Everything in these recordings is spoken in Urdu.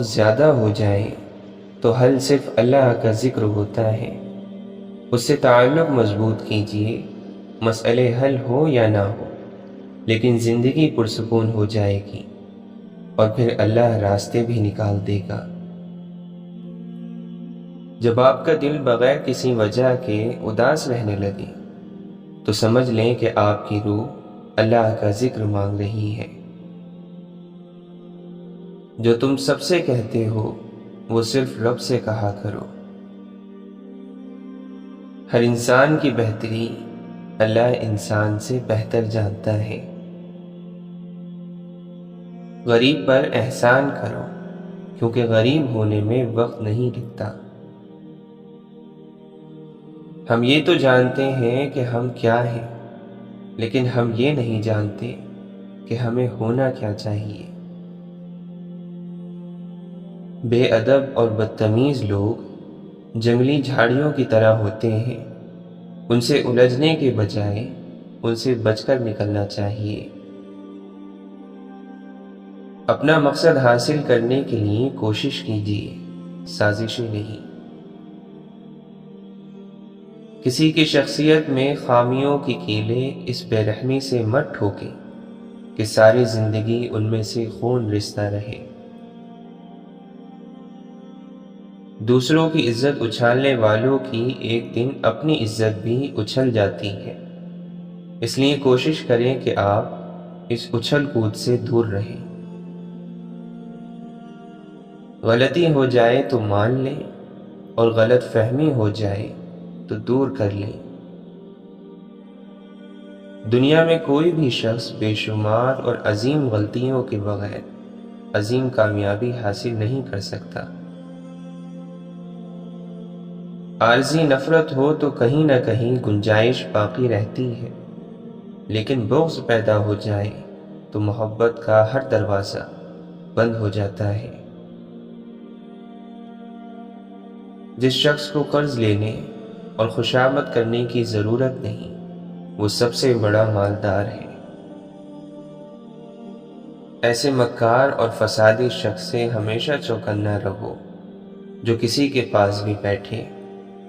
زیادہ ہو جائیں تو حل صرف اللہ کا ذکر ہوتا ہے، اس سے تعلق مضبوط کیجیے، مسئلے حل ہو یا نہ ہو، لیکن زندگی پرسکون ہو جائے گی اور پھر اللہ راستے بھی نکال دے گا۔ جب آپ کا دل بغیر کسی وجہ کے اداس رہنے لگے تو سمجھ لیں کہ آپ کی روح اللہ کا ذکر مانگ رہی ہے۔ جو تم سب سے کہتے ہو وہ صرف رب سے کہا کرو۔ ہر انسان کی بہتری اللہ انسان سے بہتر جانتا ہے۔ غریب پر احسان کرو، کیونکہ غریب ہونے میں وقت نہیں لگتا۔ ہم یہ تو جانتے ہیں کہ ہم کیا ہیں، لیکن ہم یہ نہیں جانتے کہ ہمیں ہونا کیا چاہیے۔ بے ادب اور بدتمیز لوگ جنگلی جھاڑیوں کی طرح ہوتے ہیں، ان سے الجھنے کے بجائے ان سے بچ کر نکلنا چاہیے۔ اپنا مقصد حاصل کرنے کے لیے کوشش کیجیے، سازشیں نہیں۔ کسی کی شخصیت میں خامیوں کی کیلیں اس بے رحمی سے مت ٹھوکیں کہ ساری زندگی ان میں سے خون رستا رہے۔ دوسروں کی عزت اچھالنے والوں کی ایک دن اپنی عزت بھی اچھل جاتی ہے، اس لیے کوشش کریں کہ آپ اس اچھل کود سے دور رہیں۔ غلطی ہو جائے تو مان لیں اور غلط فہمی ہو جائے تو دور کر لیں۔ دنیا میں کوئی بھی شخص بے شمار اور عظیم غلطیوں کے بغیر عظیم کامیابی حاصل نہیں کر سکتا۔ عارضی نفرت ہو تو کہیں نہ کہیں گنجائش باقی رہتی ہے، لیکن بغض پیدا ہو جائے تو محبت کا ہر دروازہ بند ہو جاتا ہے۔ جس شخص کو قرض لینے اور خوشامد کرنے کی ضرورت نہیں، وہ سب سے بڑا مالدار ہے۔ ایسے مکار اور فسادی شخص سے ہمیشہ چوکنا رہو جو کسی کے پاس بھی بیٹھے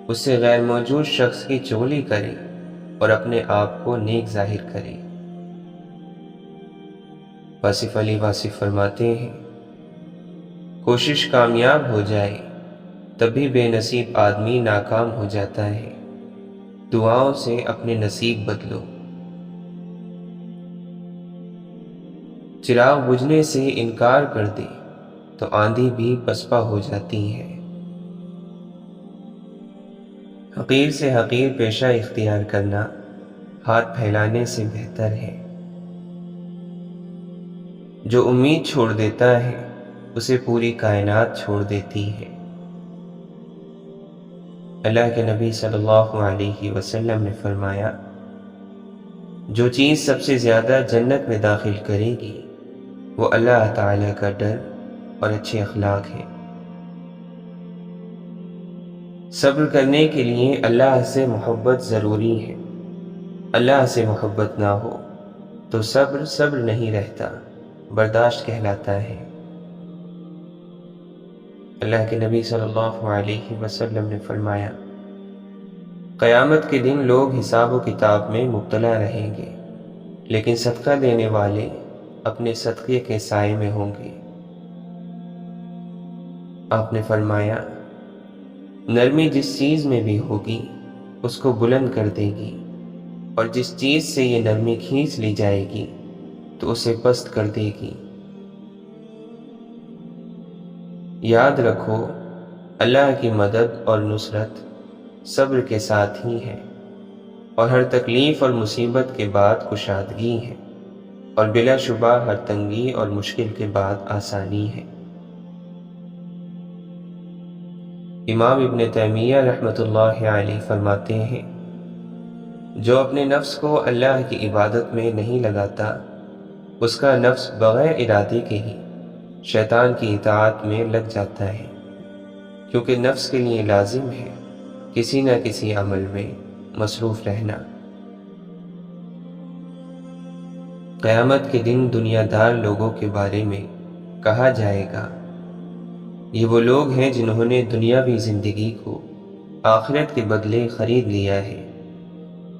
اس سے غیر موجود شخص کی چغلی کرے اور اپنے آپ کو نیک ظاہر کرے۔ واصف علی واصف فرماتے ہیں، کوشش کامیاب ہو جائے تبھی بے نصیب آدمی ناکام ہو جاتا ہے، دعاؤں سے اپنے نصیب بدلو۔ چراغ بجھنے سے انکار کر دے تو آندھی بھی پسپا ہو جاتی ہے۔ حقیر سے حقیر پیشہ اختیار کرنا ہاتھ پھیلانے سے بہتر ہے۔ جو امید چھوڑ دیتا ہے اسے پوری کائنات چھوڑ دیتی ہے۔ اللہ کے نبی صلی اللہ علیہ وسلم نے فرمایا، جو چیز سب سے زیادہ جنت میں داخل کرے گی وہ اللہ تعالی کا ڈر اور اچھے اخلاق ہیں۔ صبر کرنے کے لیے اللہ سے محبت ضروری ہے۔ اللہ سے محبت نہ ہو تو صبر نہیں رہتا، برداشت کہلاتا ہے۔ اللہ کے نبی صلی اللہ علیہ وسلم نے فرمایا، قیامت کے دن لوگ حساب و کتاب میں مبتلا رہیں گے، لیکن صدقہ دینے والے اپنے صدقے کے سائے میں ہوں گے۔ آپ نے فرمایا، نرمی جس چیز میں بھی ہوگی اس کو بلند کر دے گی، اور جس چیز سے یہ نرمی کھینچ لی جائے گی تو اسے پست کر دے گی۔ یاد رکھو، اللہ کی مدد اور نصرت صبر کے ساتھ ہی ہے، اور ہر تکلیف اور مصیبت کے بعد کشادگی ہے، اور بلا شبہ ہر تنگی اور مشکل کے بعد آسانی ہے۔ امام ابن تیمیہ رحمۃ اللہ علیہ فرماتے ہیں، جو اپنے نفس کو اللہ کی عبادت میں نہیں لگاتا، اس کا نفس بغیر ارادے کے ہی شیطان کی اطاعت میں لگ جاتا ہے، کیونکہ نفس کے لیے لازم ہے کسی نہ کسی عمل میں مصروف رہنا۔ قیامت کے دن دنیا دار لوگوں کے بارے میں کہا جائے گا، یہ وہ لوگ ہیں جنہوں نے دنیاوی زندگی کو آخرت کے بدلے خرید لیا ہے،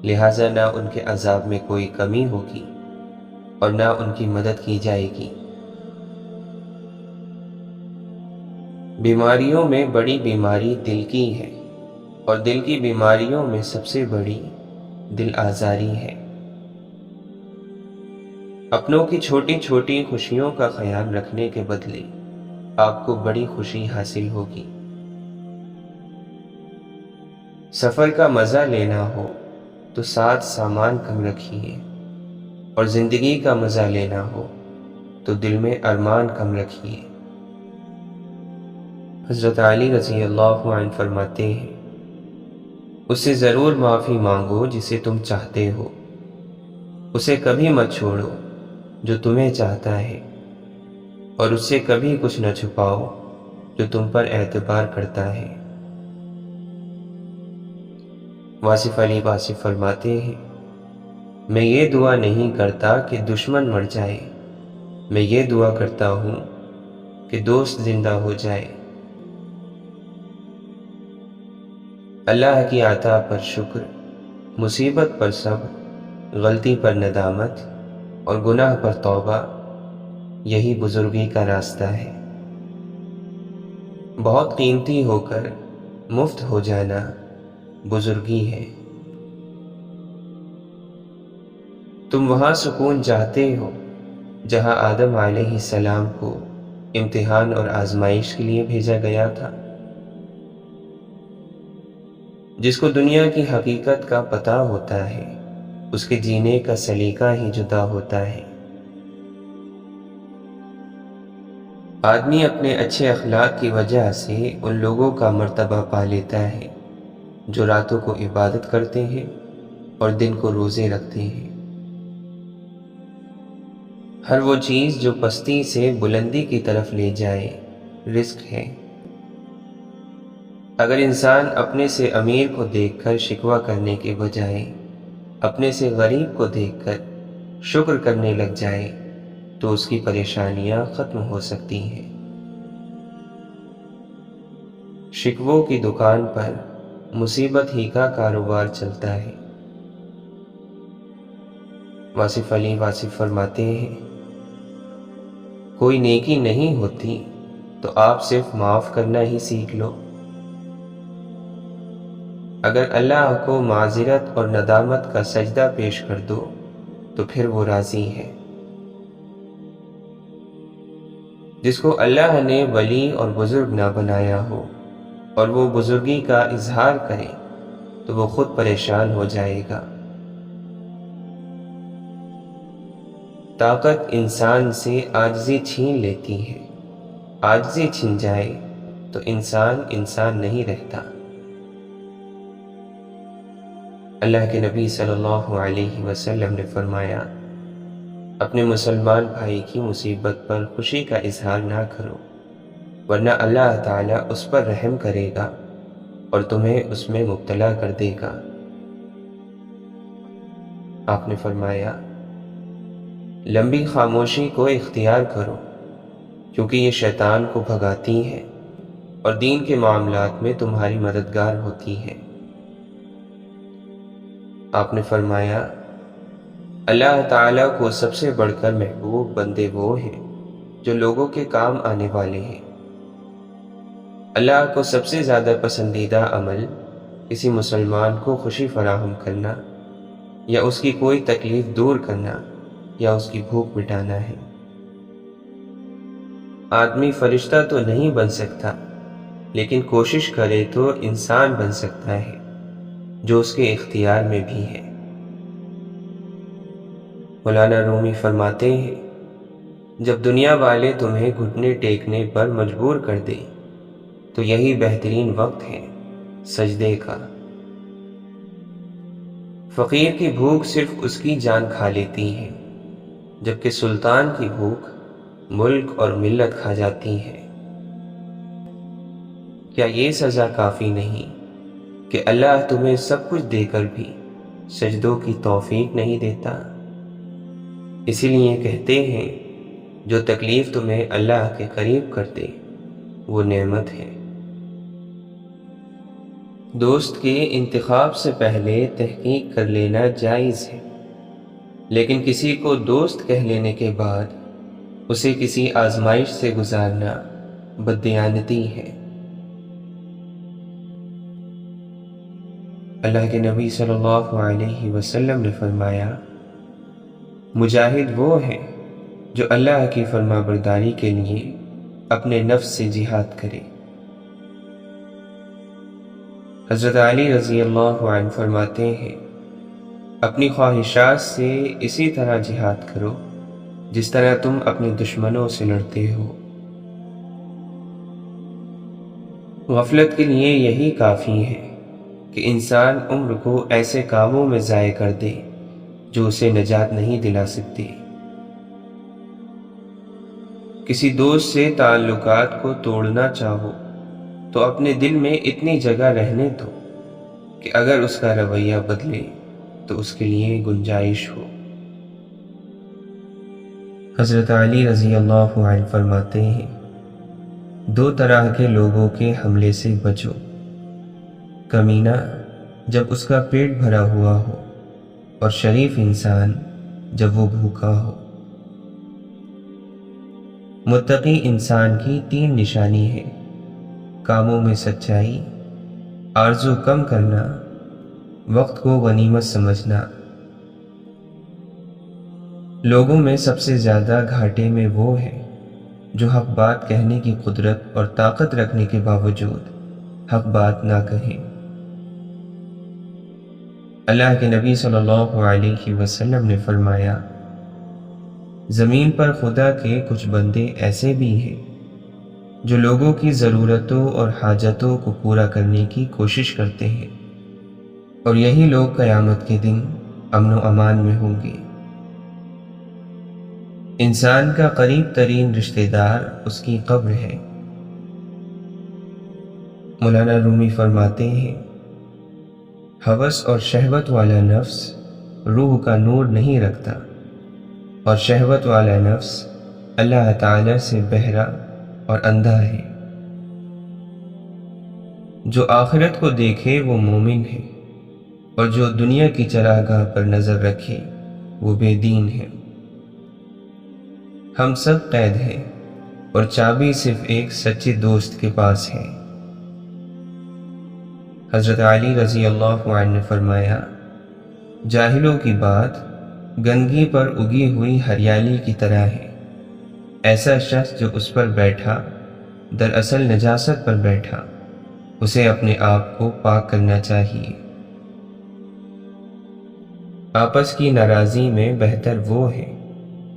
لہٰذا نہ ان کے عذاب میں کوئی کمی ہوگی اور نہ ان کی مدد کی جائے گی۔ بیماریوں میں بڑی بیماری دل کی ہے، اور دل کی بیماریوں میں سب سے بڑی دل آزاری ہے۔ اپنوں کی چھوٹی چھوٹی خوشیوں کا خیال رکھنے کے بدلے آپ کو بڑی خوشی حاصل ہوگی۔ سفر کا مزہ لینا ہو تو ساتھ سامان کم رکھیے، اور زندگی کا مزہ لینا ہو تو دل میں ارمان کم رکھیے۔ حضرت علی رضی اللہ عنہ فرماتے ہیں، اس سے ضرور معافی مانگو جسے تم چاہتے ہو، اسے کبھی مت چھوڑو جو تمہیں چاہتا ہے، اور اس سے کبھی کچھ نہ چھپاؤ جو تم پر اعتبار کرتا ہے۔ واصف علی واصف فرماتے ہیں، میں یہ دعا نہیں کرتا کہ دشمن مر جائے، میں یہ دعا کرتا ہوں کہ دوست زندہ ہو جائے۔ اللہ کی عطا پر شکر، مصیبت پر صبر، غلطی پر ندامت اور گناہ پر توبہ، یہی بزرگی کا راستہ ہے۔ بہت قیمتی ہو کر مفت ہو جانا بزرگی ہے۔ تم وہاں سکون چاہتے ہو جہاں آدم علیہ السلام کو امتحان اور آزمائش کے لیے بھیجا گیا تھا۔ جس کو دنیا کی حقیقت کا پتہ ہوتا ہے، اس کے جینے کا سلیقہ ہی جدا ہوتا ہے۔ آدمی اپنے اچھے اخلاق کی وجہ سے ان لوگوں کا مرتبہ پا لیتا ہے جو راتوں کو عبادت کرتے ہیں اور دن کو روزے رکھتے ہیں۔ ہر وہ چیز جو پستی سے بلندی کی طرف لے جائے رزق ہے۔ اگر انسان اپنے سے امیر کو دیکھ کر شکوہ کرنے کے بجائے اپنے سے غریب کو دیکھ کر شکر کرنے لگ جائے تو اس کی پریشانیاں ختم ہو سکتی ہیں۔ شکووں کی دکان پر مصیبت ہی کا کاروبار چلتا ہے۔ واصف علی واصف فرماتے ہیں، کوئی نیکی نہیں ہوتی تو آپ صرف معاف کرنا ہی سیکھ لو۔ اگر اللہ کو معذرت اور ندامت کا سجدہ پیش کر دو تو پھر وہ راضی ہے۔ جس کو اللہ نے ولی اور بزرگ نہ بنایا ہو اور وہ بزرگی کا اظہار کرے تو وہ خود پریشان ہو جائے گا۔ طاقت انسان سے عاجزی چھین لیتی ہے، عاجزی چھن جائے تو انسان نہیں رہتا۔ اللہ کے نبی صلی اللہ علیہ وسلم نے فرمایا، اپنے مسلمان بھائی کی مصیبت پر خوشی کا اظہار نہ کرو، ورنہ اللہ تعالیٰ اس پر رحم کرے گا اور تمہیں اس میں مبتلا کر دے گا۔ آپ نے فرمایا، لمبی خاموشی کو اختیار کرو، کیونکہ یہ شیطان کو بھگاتی ہے اور دین کے معاملات میں تمہاری مددگار ہوتی ہے۔ آپ نے فرمایا، اللہ تعالیٰ کو سب سے بڑھ کر محبوب بندے وہ ہیں جو لوگوں کے کام آنے والے ہیں۔ اللہ کو سب سے زیادہ پسندیدہ عمل کسی مسلمان کو خوشی فراہم کرنا یا اس کی کوئی تکلیف دور کرنا یا اس کی بھوک مٹانا ہے۔ آدمی فرشتہ تو نہیں بن سکتا، لیکن کوشش کرے تو انسان بن سکتا ہے، جو اس کے اختیار میں بھی ہے۔ مولانا رومی فرماتے ہیں، جب دنیا والے تمہیں گھٹنے ٹیکنے پر مجبور کر دیں تو یہی بہترین وقت ہے سجدے کا۔ فقیر کی بھوک صرف اس کی جان کھا لیتی ہے، جبکہ سلطان کی بھوک ملک اور ملت کھا جاتی ہے۔ کیا یہ سزا کافی نہیں کہ اللہ تمہیں سب کچھ دے کر بھی سجدوں کی توفیق نہیں دیتا؟ اسی لیے کہتے ہیں، جو تکلیف تمہیں اللہ کے قریب کر دے وہ نعمت ہے۔ دوست کے انتخاب سے پہلے تحقیق کر لینا جائز ہے، لیکن کسی کو دوست کہہ لینے کے بعد اسے کسی آزمائش سے گزارنا بددیانتی ہے۔ اللہ کے نبی صلی اللہ علیہ وسلم نے فرمایا، مجاہد وہ ہے جو اللہ کی فرما برداری کے لیے اپنے نفس سے جہاد کرے۔ حضرت علی رضی اللہ عنہ فرماتے ہیں، اپنی خواہشات سے اسی طرح جہاد کرو جس طرح تم اپنے دشمنوں سے لڑتے ہو۔ غفلت کے لیے یہی کافی ہے کہ انسان عمر کو ایسے کاموں میں ضائع کر دے جو اسے نجات نہیں دلا سکتے۔ کسی دوست سے تعلقات کو توڑنا چاہو تو اپنے دل میں اتنی جگہ رہنے دو کہ اگر اس کا رویہ بدلے تو اس کے لیے گنجائش ہو۔ حضرت علی رضی اللہ عنہ فرماتے ہیں، دو طرح کے لوگوں کے حملے سے بچو، کمینہ جب اس کا پیٹ بھرا ہوا ہو، اور شریف انسان جب وہ بھوکا ہو۔ متقی انسان کی 3 نشانی ہے: کاموں میں سچائی، آرزو کم کرنا، وقت کو غنیمت سمجھنا۔ لوگوں میں سب سے زیادہ گھاٹے میں وہ ہے جو حق بات کہنے کی قدرت اور طاقت رکھنے کے باوجود حق بات نہ کہیں۔ اللہ کے نبی صلی اللہ علیہ وسلم نے فرمایا، زمین پر خدا کے کچھ بندے ایسے بھی ہیں جو لوگوں کی ضرورتوں اور حاجتوں کو پورا کرنے کی کوشش کرتے ہیں، اور یہی لوگ قیامت کے دن امن و امان میں ہوں گے۔ انسان کا قریب ترین رشتہ دار اس کی قبر ہے۔ مولانا رومی فرماتے ہیں، ہوس اور شہوت والا نفس روح کا نور نہیں رکھتا، اور شہوت والا نفس اللہ تعالی سے بہرا اور اندھا ہے۔ جو آخرت کو دیکھے وہ مومن ہے، اور جو دنیا کی چراگاہ پر نظر رکھے وہ بے دین ہے۔ ہم سب قید ہیں، اور چابی صرف ایک سچے دوست کے پاس ہے۔ حضرت علی رضی اللہ عنہ نے فرمایا، جاہلوں کی بات گندگی پر اگی ہوئی ہریالی کی طرح ہے۔ ایسا شخص جو اس پر بیٹھا دراصل نجاست پر بیٹھا، اسے اپنے آپ کو پاک کرنا چاہیے۔ آپس کی ناراضی میں بہتر وہ ہے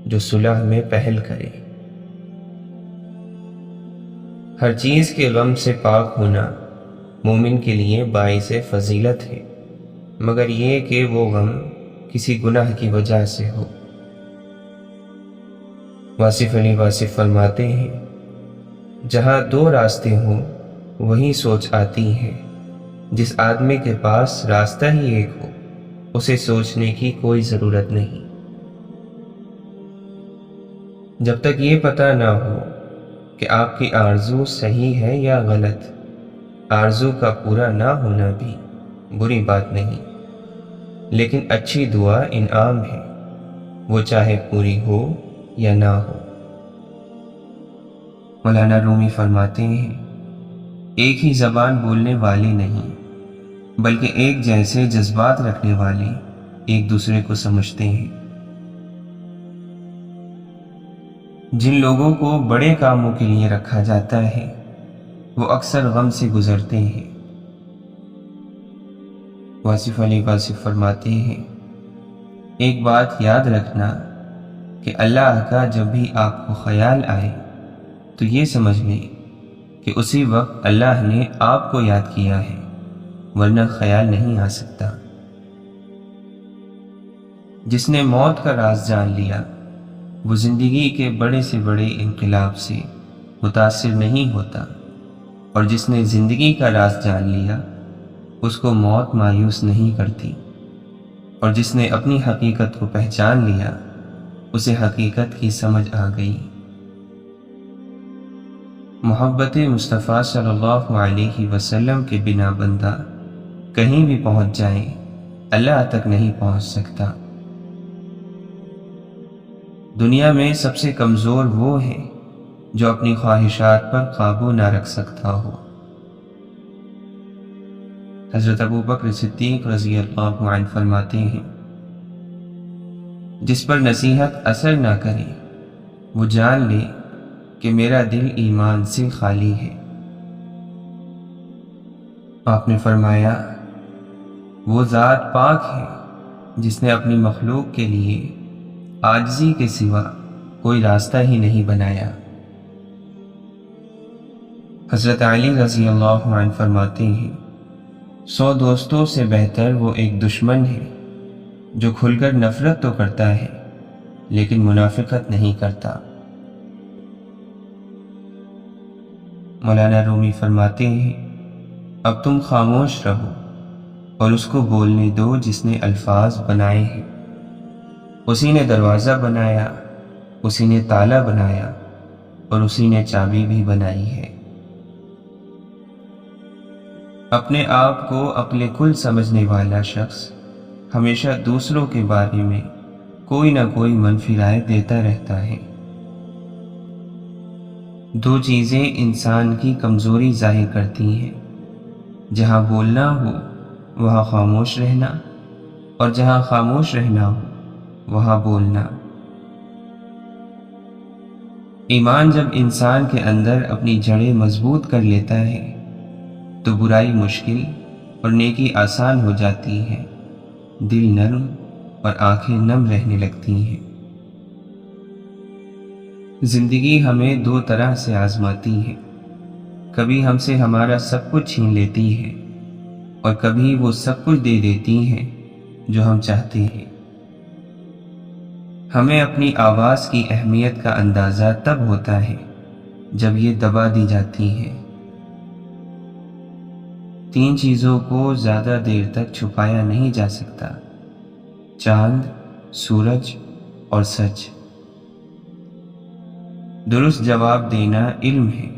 جو صلح میں پہل کرے۔ ہر چیز کے غم سے پاک ہونا مومن کے لیے باعث فضیلت ہے، مگر یہ کہ وہ غم کسی گناہ کی وجہ سے ہو۔ واصف علی واصف فرماتے ہیں، جہاں 2 راستے ہوں وہی سوچ آتی ہے۔ جس آدمی کے پاس راستہ ہی ایک ہو اسے سوچنے کی کوئی ضرورت نہیں۔ جب تک یہ پتہ نہ ہو کہ آپ کی آرزو صحیح ہے یا غلط، آرزو کا پورا نہ ہونا بھی بری بات نہیں، لیکن اچھی دعا انعام ہے، وہ چاہے پوری ہو یا نہ ہو۔ مولانا رومی فرماتے ہیں، ایک ہی زبان بولنے والے نہیں بلکہ ایک جیسے جذبات رکھنے والے ایک دوسرے کو سمجھتے ہیں۔ جن لوگوں کو بڑے کاموں کے لیے رکھا جاتا ہے وہ اکثر غم سے گزرتے ہیں۔ واصف علی واصف فرماتے ہیں، ایک بات یاد رکھنا کہ اللہ کا جب بھی آپ کو خیال آئے تو یہ سمجھ لیں کہ اسی وقت اللہ نے آپ کو یاد کیا ہے، ورنہ خیال نہیں آ سکتا۔ جس نے موت کا راز جان لیا وہ زندگی کے بڑے سے بڑے انقلاب سے متاثر نہیں ہوتا، اور جس نے زندگی کا راز جان لیا اس کو موت مایوس نہیں کرتی، اور جس نے اپنی حقیقت کو پہچان لیا اسے حقیقت کی سمجھ آ گئی۔ محبت مصطفیٰ صلی اللہ علیہ وسلم کے بنا بندہ کہیں بھی پہنچ جائے اللہ تک نہیں پہنچ سکتا۔ دنیا میں سب سے کمزور وہ ہے جو اپنی خواہشات پر قابو نہ رکھ سکتا ہو۔ حضرت ابو بکر صدیق رضی اللہ عنہ فرماتے ہیں، جس پر نصیحت اثر نہ کرے وہ جان لے کہ میرا دل ایمان سے خالی ہے۔ آپ نے فرمایا، وہ ذات پاک ہے جس نے اپنی مخلوق کے لیے عاجزی کے سوا کوئی راستہ ہی نہیں بنایا۔ حضرت علی رضی اللہ عنہ فرماتے ہیں، 100 دوستوں سے بہتر وہ ایک دشمن ہے جو کھل کر نفرت تو کرتا ہے لیکن منافقت نہیں کرتا۔ مولانا رومی فرماتے ہیں، اب تم خاموش رہو اور اس کو بولنے دو جس نے الفاظ بنائے ہیں۔ اسی نے دروازہ بنایا، اسی نے تالا بنایا اور اسی نے چابی بھی بنائی ہے۔ اپنے آپ کو عقل کل سمجھنے والا شخص ہمیشہ دوسروں کے بارے میں کوئی نہ کوئی منفی رائے دیتا رہتا ہے۔ 2 چیزیں انسان کی کمزوری ظاہر کرتی ہیں، جہاں بولنا ہو وہاں خاموش رہنا، اور جہاں خاموش رہنا ہو وہاں بولنا۔ ایمان جب انسان کے اندر اپنی جڑیں مضبوط کر لیتا ہے تو برائی مشکل اور نیکی آسان ہو جاتی ہے، دل نرم اور آنکھیں نم رہنے لگتی ہیں۔ زندگی ہمیں 2 طرح سے آزماتی ہے، کبھی ہم سے ہمارا سب کچھ چھین لیتی ہے اور کبھی وہ سب کچھ دے دیتی ہیں جو ہم چاہتے ہیں۔ ہمیں اپنی آواز کی اہمیت کا اندازہ تب ہوتا ہے جب یہ دبا دی جاتی ہے۔ 3 چیزوں کو زیادہ دیر تک چھپایا نہیں جا سکتا: چاند، سورج اور سچ۔ درست جواب دینا علم ہے،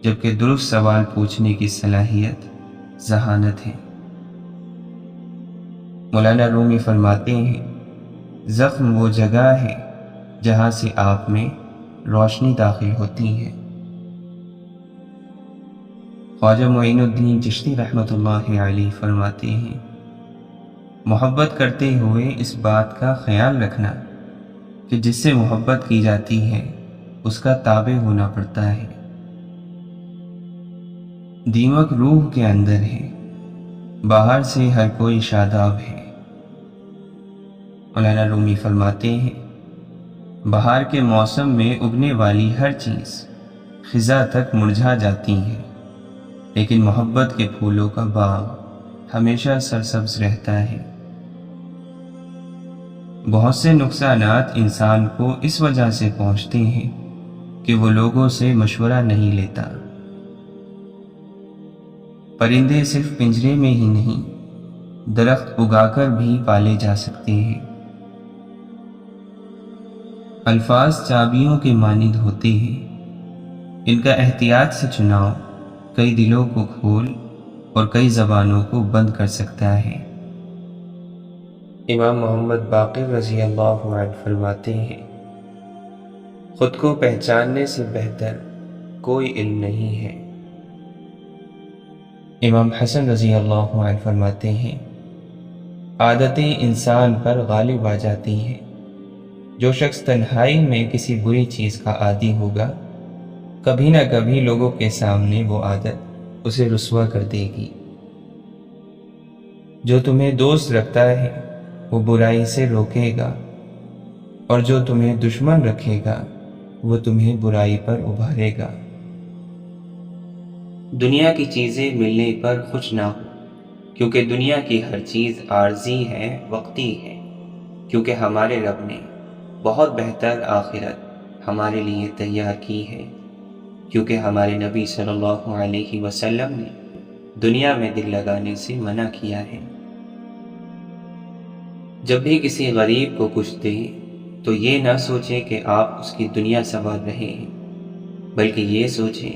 جبکہ درست سوال پوچھنے کی صلاحیت ذہانت ہے۔ مولانا رومی فرماتے ہیں، زخم وہ جگہ ہے جہاں سے آپ میں روشنی داخل ہوتی ہے۔ خواجہ معین الدین چشتی رحمۃ اللہ علیہ فرماتے ہیں، محبت کرتے ہوئے اس بات کا خیال رکھنا کہ جس سے محبت کی جاتی ہے اس کا تابع ہونا پڑتا ہے۔ دیمک روح کے اندر ہے، باہر سے ہر کوئی شاداب ہے۔ مولانا رومی فرماتے ہیں، بہار کے موسم میں اگنے والی ہر چیز خزاں تک مرجھا جاتی ہے، لیکن محبت کے پھولوں کا باغ ہمیشہ سرسبز رہتا ہے۔ بہت سے نقصانات انسان کو اس وجہ سے پہنچتے ہیں کہ وہ لوگوں سے مشورہ نہیں لیتا۔ پرندے صرف پنجرے میں ہی نہیں، درخت اگا کر بھی پالے جا سکتے ہیں۔ الفاظ چابیوں کے مانند ہوتے ہیں، ان کا احتیاط سے چناؤ کئی دلوں کو کھول اور کئی زبانوں کو بند کر سکتا ہے۔ امام محمد باقر رضی اللہ عنہ فرماتے ہیں، خود کو پہچاننے سے بہتر کوئی علم نہیں ہے۔ امام حسن رضی اللہ عنہ فرماتے ہیں، عادتیں انسان پر غالب آ جاتی ہیں۔ جو شخص تنہائی میں کسی بری چیز کا عادی ہوگا، کبھی نہ کبھی لوگوں کے سامنے وہ عادت اسے رسوا کر دے گی۔ جو تمہیں دوست رکھتا ہے وہ برائی سے روکے گا، اور جو تمہیں دشمن رکھے گا وہ تمہیں برائی پر ابھارے گا۔ دنیا کی چیزیں ملنے پر خوش نہ ہو، کیونکہ دنیا کی ہر چیز عارضی ہے، وقتی ہے، کیونکہ ہمارے رب نے بہت بہتر آخرت ہمارے لیے تیار کی ہے، کیونکہ ہمارے نبی صلی اللہ علیہ وسلم نے دنیا میں دل لگانے سے منع کیا ہے۔ جب بھی کسی غریب کو کچھ دیں تو یہ نہ سوچیں کہ آپ اس کی دنیا سنوار رہے ہیں، بلکہ یہ سوچیں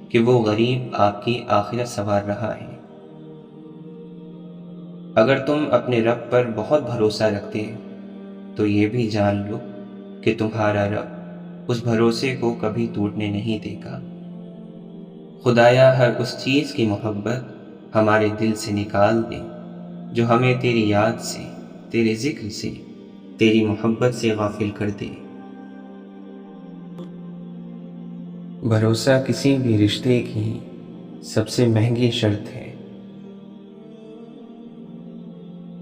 کہ وہ غریب آپ کی آخرت سنوار رہا ہے۔ اگر تم اپنے رب پر بہت بھروسہ رکھتے تو یہ بھی جان لو کہ تمہارا رب اس بھروسے کو کبھی ٹوٹنے نہیں دے گا۔ خدایا ہر اس چیز کی محبت ہمارے دل سے نکال دے جو ہمیں تیری یاد سے، تیرے ذکر سے، تیری محبت سے غافل کر دے۔ بھروسہ کسی بھی رشتے کی سب سے مہنگی شرط ہے۔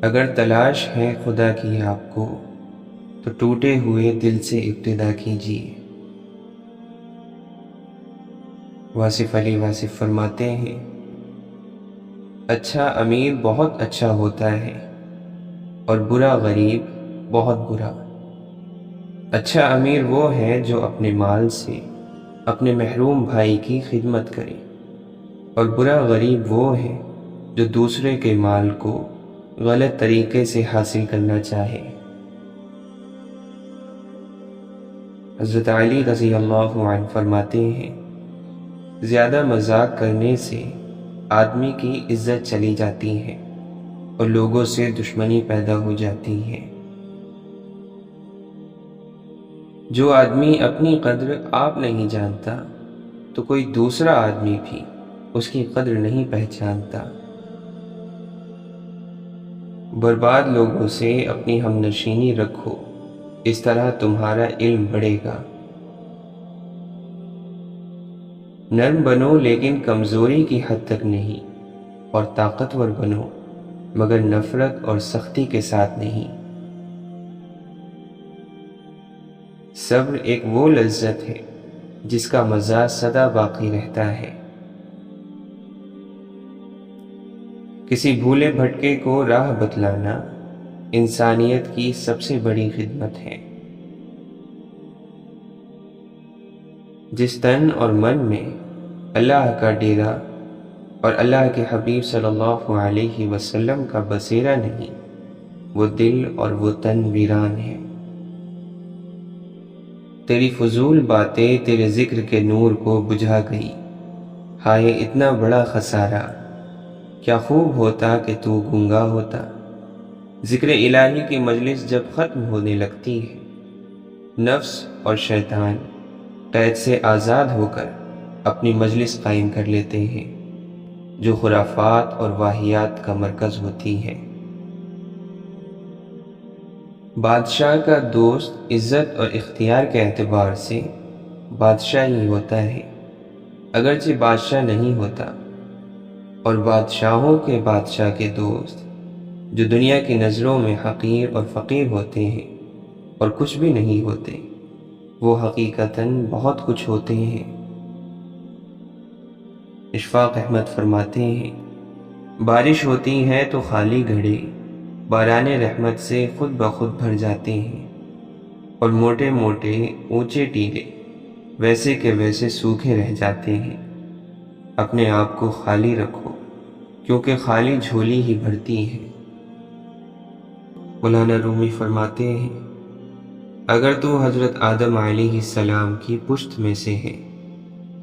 اگر تلاش ہے خدا کی آپ کو تو ٹوٹے ہوئے دل سے ابتدا کیجیے۔ واصف علی واصف فرماتے ہیں، اچھا امیر بہت اچھا ہوتا ہے اور برا غریب بہت برا۔ اچھا امیر وہ ہے جو اپنے مال سے اپنے محروم بھائی کی خدمت کرے، اور برا غریب وہ ہے جو دوسرے کے مال کو غلط طریقے سے حاصل کرنا چاہے۔ حضرت علی رضی اللہ عنہ فرماتے ہیں، زیادہ مذاق کرنے سے آدمی کی عزت چلی جاتی ہے اور لوگوں سے دشمنی پیدا ہو جاتی ہے۔ جو آدمی اپنی قدر آپ نہیں جانتا تو کوئی دوسرا آدمی بھی اس کی قدر نہیں پہچانتا۔ برباد لوگوں سے اپنی ہم نشینی رکھو، اس طرح تمہارا علم بڑھے گا۔ نرم بنو لیکن کمزوری کی حد تک نہیں، اور طاقتور بنو مگر نفرت اور سختی کے ساتھ نہیں۔ صبر ایک وہ لذت ہے جس کا مزہ سدا باقی رہتا ہے۔ کسی بھولے بھٹکے کو راہ بتلانا انسانیت کی سب سے بڑی خدمت ہے۔ جس تن اور من میں اللہ کا ڈیرا اور اللہ کے حبیب صلی اللہ علیہ وسلم کا بسیرا نہیں، وہ دل اور وہ تن ویران ہے۔ تیری فضول باتیں تیرے ذکر کے نور کو بجھا گئی، ہائے اتنا بڑا خسارہ، کیا خوب ہوتا کہ تو گنگا ہوتا۔ ذکر الہی کی مجلس جب ختم ہونے لگتی ہے، نفس اور شیطان قید سے آزاد ہو کر اپنی مجلس قائم کر لیتے ہیں جو خرافات اور واہیات کا مرکز ہوتی ہے۔ بادشاہ کا دوست عزت اور اختیار کے اعتبار سے بادشاہ ہی ہوتا ہے، اگرچہ بادشاہ نہیں ہوتا، اور بادشاہوں کے بادشاہ کے دوست جو دنیا کی نظروں میں حقیر اور فقیر ہوتے ہیں اور کچھ بھی نہیں ہوتے، وہ حقیقتاً بہت کچھ ہوتے ہیں۔ اشفاق احمد فرماتے ہیں، بارش ہوتی ہے تو خالی گھڑے باران رحمت سے خود بخود بھر جاتے ہیں، اور موٹے موٹے اونچے ٹیلے ویسے کے ویسے سوکھے رہ جاتے ہیں۔ اپنے آپ کو خالی رکھو کیونکہ خالی جھولی ہی بھرتی ہے۔ مولانا رومی فرماتے ہیں، اگر تو حضرت آدم علیہ السلام کی پشت میں سے ہے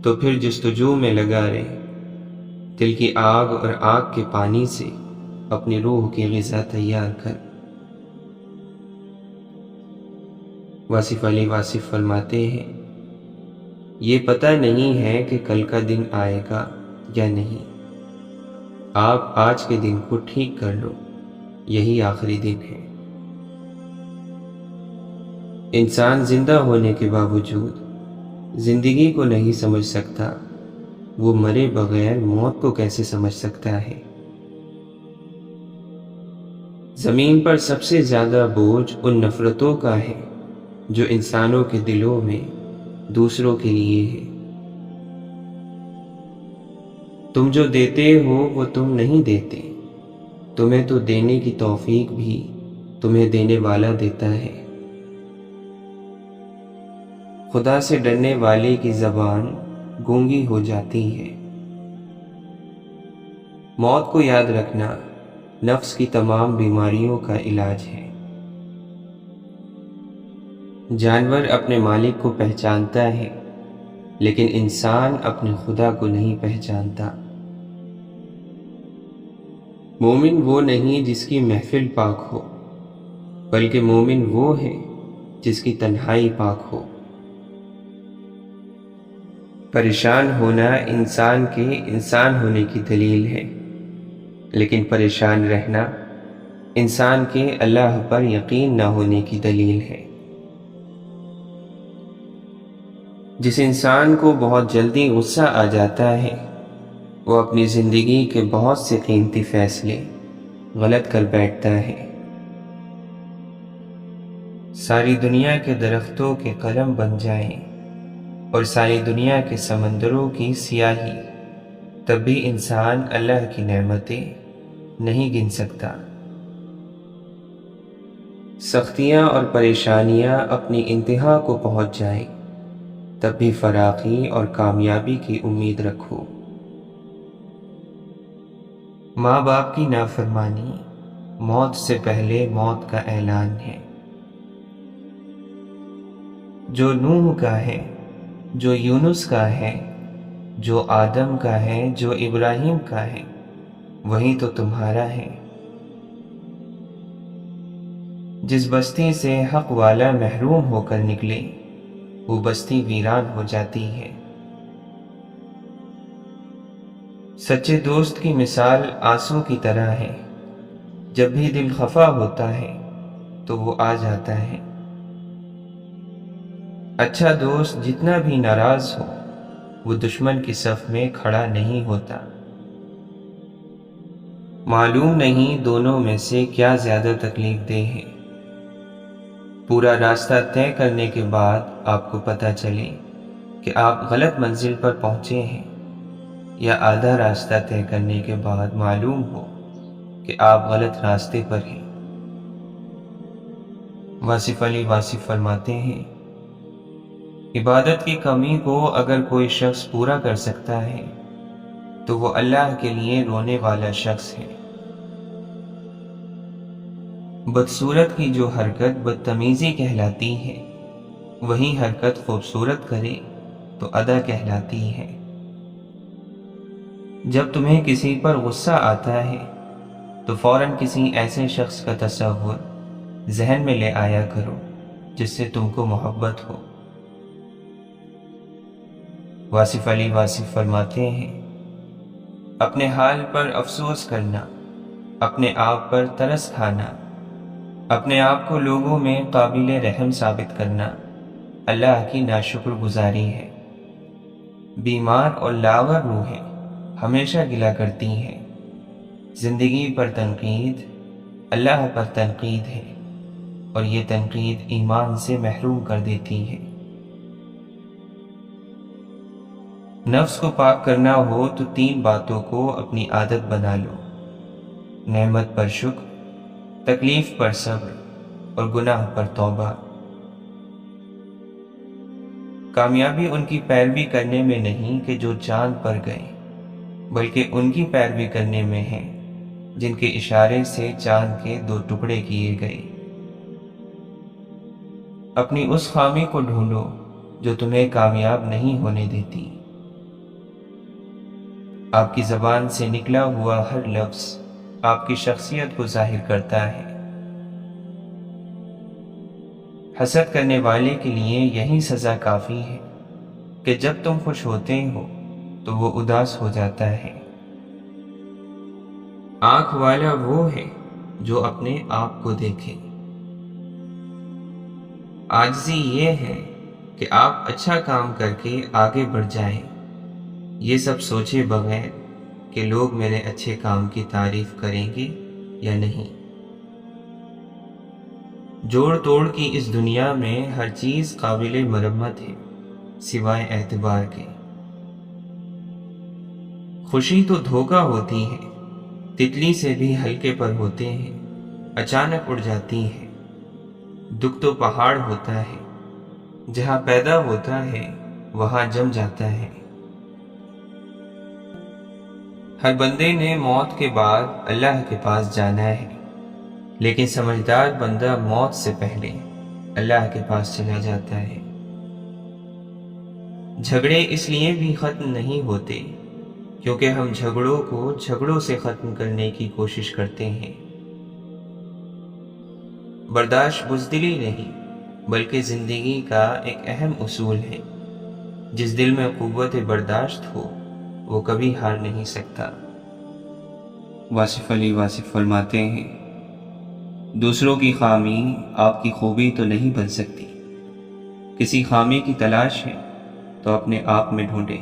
تو پھر جستجو میں لگا رہے، دل کی آگ اور آگ کے پانی سے اپنی روح کی غذا تیار کر۔ واصف علی واصف فرماتے ہیں، یہ پتہ نہیں ہے کہ کل کا دن آئے گا یا نہیں، آپ آج کے دن کو ٹھیک کر لو، یہی آخری دن ہے۔ انسان زندہ ہونے کے باوجود زندگی کو نہیں سمجھ سکتا، وہ مرے بغیر موت کو کیسے سمجھ سکتا ہے؟ زمین پر سب سے زیادہ بوجھ ان نفرتوں کا ہے جو انسانوں کے دلوں میں دوسروں کے لیے ہے۔ تم جو دیتے ہو وہ تم نہیں دیتے، تمہیں تو دینے کی توفیق بھی تمہیں دینے والا دیتا ہے۔ خدا سے ڈرنے والے کی زبان گونگی ہو جاتی ہے۔ موت کو یاد رکھنا نفس کی تمام بیماریوں کا علاج ہے۔ جانور اپنے مالک کو پہچانتا ہے لیکن انسان اپنے خدا کو نہیں پہچانتا۔ مومن وہ نہیں جس کی محفل پاک ہو، بلکہ مومن وہ ہے جس کی تنہائی پاک ہو۔ پریشان ہونا انسان کے انسان ہونے کی دلیل ہے، لیکن پریشان رہنا انسان کے اللہ پر یقین نہ ہونے کی دلیل ہے۔ جس انسان کو بہت جلدی غصہ آ جاتا ہے، وہ اپنی زندگی کے بہت سے قیمتی فیصلے غلط کر بیٹھتا ہے۔ ساری دنیا کے درختوں کے قلم بن جائیں اور ساری دنیا کے سمندروں کی سیاہی، تب بھی انسان اللہ کی نعمتیں نہیں گن سکتا۔ سختیاں اور پریشانیاں اپنی انتہا کو پہنچ جائیں، تب بھی فراخی اور کامیابی کی امید رکھو۔ ماں باپ کی نافرمانی موت سے پہلے موت کا اعلان ہے۔ جو نوح کا ہے، جو یونس کا ہے، جو آدم کا ہے، جو ابراہیم کا ہے، وہی تو تمہارا ہے۔ جس بستی سے حق والا محروم ہو کر نکلے، وہ بستی ویران ہو جاتی ہے۔ سچے دوست کی مثال آنسو کی طرح ہے، جب بھی دل خفا ہوتا ہے تو وہ آ جاتا ہے۔ اچھا دوست جتنا بھی ناراض ہو، وہ دشمن کی صف میں کھڑا نہیں ہوتا۔ معلوم نہیں دونوں میں سے کیا زیادہ تکلیف دہ ہے۔ پورا راستہ طے کرنے کے بعد آپ کو پتہ چلے کہ آپ غلط منزل پر پہنچے ہیں، یا آدھا راستہ طے کرنے کے بعد معلوم ہو کہ آپ غلط راستے پر ہیں۔ واصف علی واصف فرماتے ہیں، عبادت کی کمی کو اگر کوئی شخص پورا کر سکتا ہے تو وہ اللہ کے لیے رونے والا شخص ہے۔ بدصورت کی جو حرکت بدتمیزی کہلاتی ہے، وہی حرکت خوبصورت کرے تو ادا کہلاتی ہے۔ جب تمہیں کسی پر غصہ آتا ہے تو فوراً کسی ایسے شخص کا تصور ذہن میں لے آیا کرو جس سے تم کو محبت ہو۔ واصف علی واصف فرماتے ہیں، اپنے حال پر افسوس کرنا، اپنے آپ پر ترس کھانا، اپنے آپ کو لوگوں میں قابل رحم ثابت کرنا اللہ کی ناشکر گزاری ہے۔ بیمار اور لاغر روحیں ہمیشہ گلہ کرتی ہیں، زندگی پر تنقید اللہ پر تنقید ہے، اور یہ تنقید ایمان سے محروم کر دیتی ہے۔ نفس کو پاک کرنا ہو تو 3 باتوں کو اپنی عادت بنا لو: نعمت پر شکر، تکلیف پر صبر، اور گناہ پر توبہ۔ کامیابی ان کی پیروی کرنے میں نہیں کہ جو چاند پر گئے، بلکہ ان کی پیروی کرنے میں ہے جن کے اشارے سے چاند کے 2 ٹکڑے کیے گئے۔ اپنی اس خامی کو ڈھونڈو جو تمہیں کامیاب نہیں ہونے دیتی۔ آپ کی زبان سے نکلا ہوا ہر لفظ آپ کی شخصیت کو ظاہر کرتا ہے۔ حسد کرنے والے کے لیے یہی سزا کافی ہے کہ جب تم خوش ہوتے ہو تو وہ اداس ہو جاتا ہے۔ آنکھ والا وہ ہے جو اپنے آپ کو دیکھے۔ عاجزی یہ ہے کہ آپ اچھا کام کر کے آگے بڑھ جائیں، یہ سب سوچے بغیر کہ لوگ میرے اچھے کام کی تعریف کریں گے یا نہیں۔ جوڑ توڑ کی اس دنیا میں ہر چیز قابل مرمت ہے سوائے اعتبار کے۔ خوشی تو دھوکہ ہوتی ہے، تتلی سے بھی ہلکے پر ہوتے ہیں، اچانک اڑ جاتی ہے۔ دکھ تو پہاڑ ہوتا ہے، جہاں پیدا ہوتا ہے وہاں جم جاتا ہے۔ ہر بندے نے موت کے بعد اللہ کے پاس جانا ہے، لیکن سمجھدار بندہ موت سے پہلے اللہ کے پاس چلا جاتا ہے۔ جھگڑے اس لیے بھی ختم نہیں ہوتے کیونکہ ہم جھگڑوں کو جھگڑوں سے ختم کرنے کی کوشش کرتے ہیں۔ برداشت بزدلی نہیں بلکہ زندگی کا ایک اہم اصول ہے۔ جس دل میں قوت برداشت ہو وہ کبھی ہار نہیں سکتا۔ واصف علی واصف فرماتے ہیں، دوسروں کی خامی آپ کی خوبی تو نہیں بن سکتی۔ کسی خامی کی تلاش ہے تو اپنے آپ میں ڈھونڈے،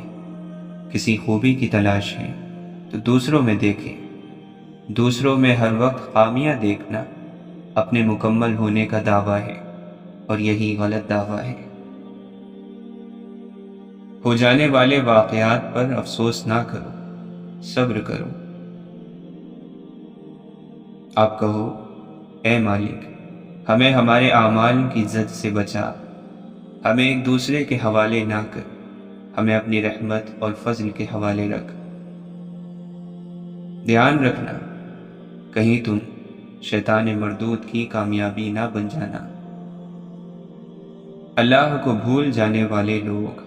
کسی خوبی کی تلاش ہے تو دوسروں میں دیکھیں۔ دوسروں میں ہر وقت خامیاں دیکھنا اپنے مکمل ہونے کا دعویٰ ہے، اور یہی غلط دعویٰ ہے۔ ہو جانے والے واقعات پر افسوس نہ کرو، صبر کرو۔ آپ کہو، اے مالک، ہمیں ہمارے اعمال کی زد سے بچا، ہمیں ایک دوسرے کے حوالے نہ کر، ہمیں اپنی رحمت اور فضل کے حوالے رکھ۔ دھیان رکھنا کہیں تم شیطان مردود کی کامیابی نہ بن جانا۔ اللہ کو بھول جانے والے لوگ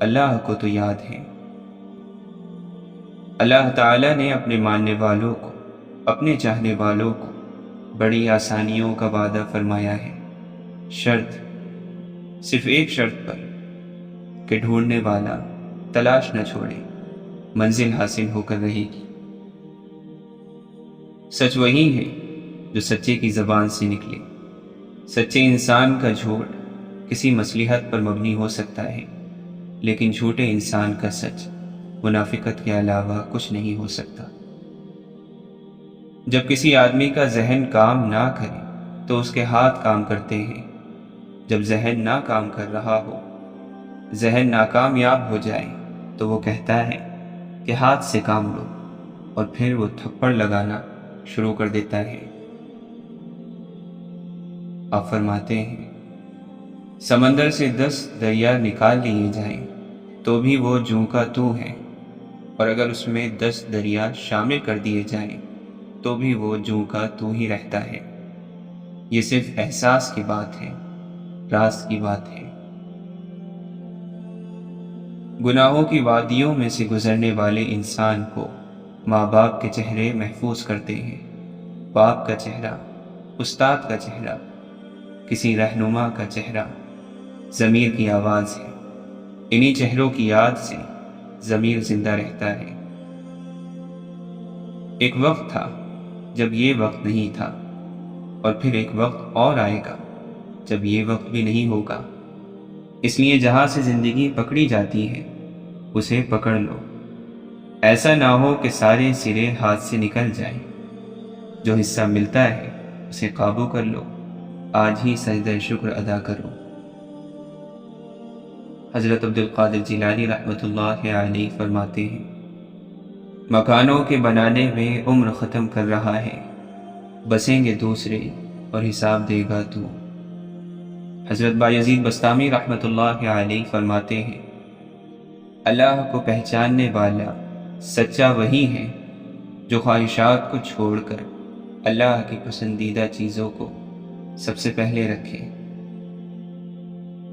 اللہ کو تو یاد ہیں۔ اللہ تعالیٰ نے اپنے ماننے والوں کو، اپنے چاہنے والوں کو بڑی آسانیوں کا وعدہ فرمایا ہے، شرط صرف ایک شرط پر کہ ڈھونڈنے والا تلاش نہ چھوڑے، منزل حاصل ہو کر رہے گی۔ سچ وہی ہے جو سچے کی زبان سے نکلے۔ سچے انسان کا جھوٹ کسی مصلحت پر مبنی ہو سکتا ہے، لیکن جھوٹے انسان کا سچ منافقت کے علاوہ کچھ نہیں ہو سکتا۔ جب کسی آدمی کا ذہن کام نہ کرے تو اس کے ہاتھ کام کرتے ہیں۔ جب ذہن نہ کام کر رہا ہو، ذہن ناکامیاب ہو جائے تو وہ کہتا ہے کہ ہاتھ سے کام لو، اور پھر وہ تھپڑ لگانا شروع کر دیتا ہے۔ آپ فرماتے ہیں، سمندر سے 10 دریا نکال لیے جائیں تو بھی وہ جوں کا توں ہے، اور اگر اس میں 10 دریا شامل کر دیے جائیں تو بھی وہ جوں کا توں ہی رہتا ہے۔ یہ صرف احساس کی بات ہے، راز کی بات ہے۔ گناہوں کی وادیوں میں سے گزرنے والے انسان کو ماں باپ کے چہرے محفوظ کرتے ہیں۔ باپ کا چہرہ، استاد کا چہرہ، کسی رہنما کا چہرہ، ضمیر کی آواز ہے۔ انہی چہروں کی یاد سے ضمیر زندہ رہتا ہے۔ ایک وقت تھا جب یہ وقت نہیں تھا، اور پھر ایک وقت اور آئے گا جب یہ وقت بھی نہیں ہوگا۔ اس لیے جہاں سے زندگی پکڑی جاتی ہے اسے پکڑ لو، ایسا نہ ہو کہ سارے سرے ہاتھ سے نکل جائیں۔ جو حصہ ملتا ہے اسے قابو کر لو، آج ہی سجدہ شکر ادا کرو۔ حضرت عبد القادر جیلانی رحمۃ اللہ علیہ فرماتے ہیں، مکانوں کے بنانے میں عمر ختم کر رہا ہے، بسیں گے دوسرے اور حساب دے گا تو۔ حضرت بایزید بستامی رحمۃ اللہ علیہ فرماتے ہیں، اللہ کو پہچاننے والا سچا وہی ہے جو خواہشات کو چھوڑ کر اللہ کی پسندیدہ چیزوں کو سب سے پہلے رکھے۔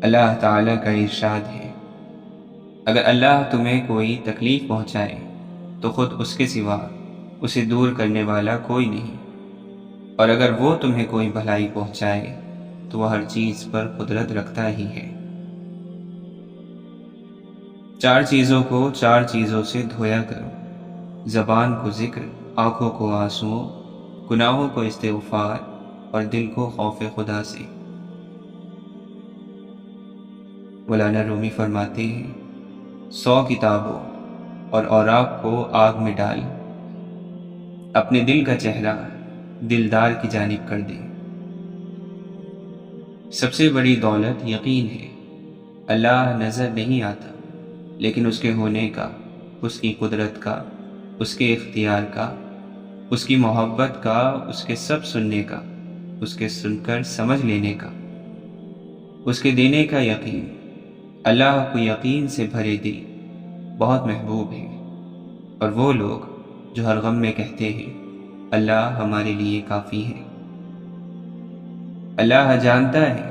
اللہ تعالیٰ کا ارشاد ہے، اگر اللہ تمہیں کوئی تکلیف پہنچائے تو خود اس کے سوا اسے دور کرنے والا کوئی نہیں، اور اگر وہ تمہیں کوئی بھلائی پہنچائے تو وہ ہر چیز پر قدرت رکھتا ہی ہے۔ 4 چیزوں کو 4 چیزوں سے دھویا کرو، زبان کو ذکر، آنکھوں کو آنسوؤں، گناہوں کو استغفار، اور دل کو خوف خدا سے۔ مولانا رومی فرماتے ہیں، 100 کتابوں اور اوراق کو آگ میں ڈال، اپنے دل کا چہرہ دلدار کی جانب کر دے۔ سب سے بڑی دولت یقین ہے۔ اللہ نظر نہیں آتا، لیکن اس کے ہونے کا، اس کی قدرت کا، اس کے اختیار کا، اس کی محبت کا، اس کے سب سننے کا، اس کے سن کر سمجھ لینے کا، اس کے دینے کا یقین۔ اللہ کو یقین سے بھرے دل بہت محبوب ہے، اور وہ لوگ جو ہر غم میں کہتے ہیں اللہ ہمارے لیے کافی ہے۔ اللہ جانتا ہے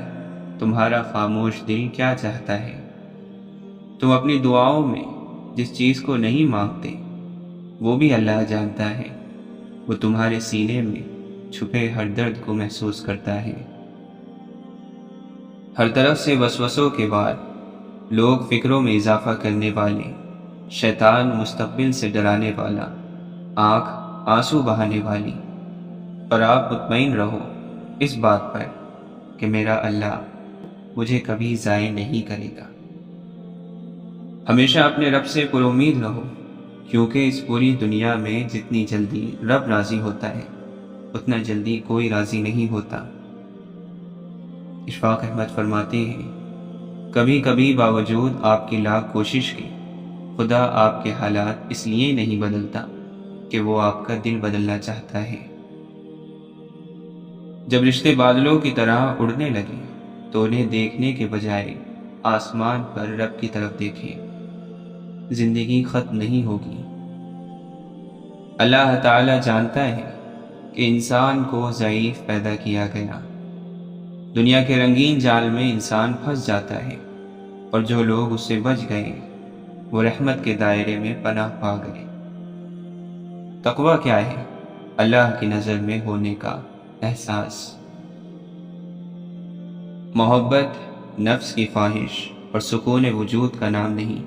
تمہارا خاموش دل کیا چاہتا ہے، تم اپنی دعاؤں میں جس چیز کو نہیں مانگتے وہ بھی اللہ جانتا ہے، وہ تمہارے سینے میں چھپے ہر درد کو محسوس کرتا ہے۔ ہر طرف سے وسوسوں کے بعد لوگ فکروں میں اضافہ کرنے والے، شیطان مستقبل سے ڈرانے والا، آنکھ آنسو بہانے والی، پر آپ مطمئن رہو اس بات پر کہ میرا اللہ مجھے کبھی ضائع نہیں کرے گا۔ ہمیشہ اپنے رب سے پر امید رہو، کیونکہ اس پوری دنیا میں جتنی جلدی رب راضی ہوتا ہے اتنا جلدی کوئی راضی نہیں ہوتا۔ اشفاق احمد فرماتے ہیں، کبھی کبھی باوجود آپ کی لاکھ کوشش کے خدا آپ کے حالات اس لیے نہیں بدلتا کہ وہ آپ کا دل بدلنا چاہتا ہے۔ جب رشتے بادلوں کی طرح اڑنے لگے تو انہیں دیکھنے کے بجائے آسمان پر رب کی طرف دیکھیں، زندگی ختم نہیں ہوگی۔ اللہ تعالی جانتا ہے کہ انسان کو ضعیف پیدا کیا گیا، دنیا کے رنگین جال میں انسان پھنس جاتا ہے، اور جو لوگ اس سے بچ گئے وہ رحمت کے دائرے میں پناہ پا گئے۔ تقویٰ کیا ہے؟ اللہ کی نظر میں ہونے کا احساس، محبت نفس کی خواہش اور سکون وجود کا نام نہیں۔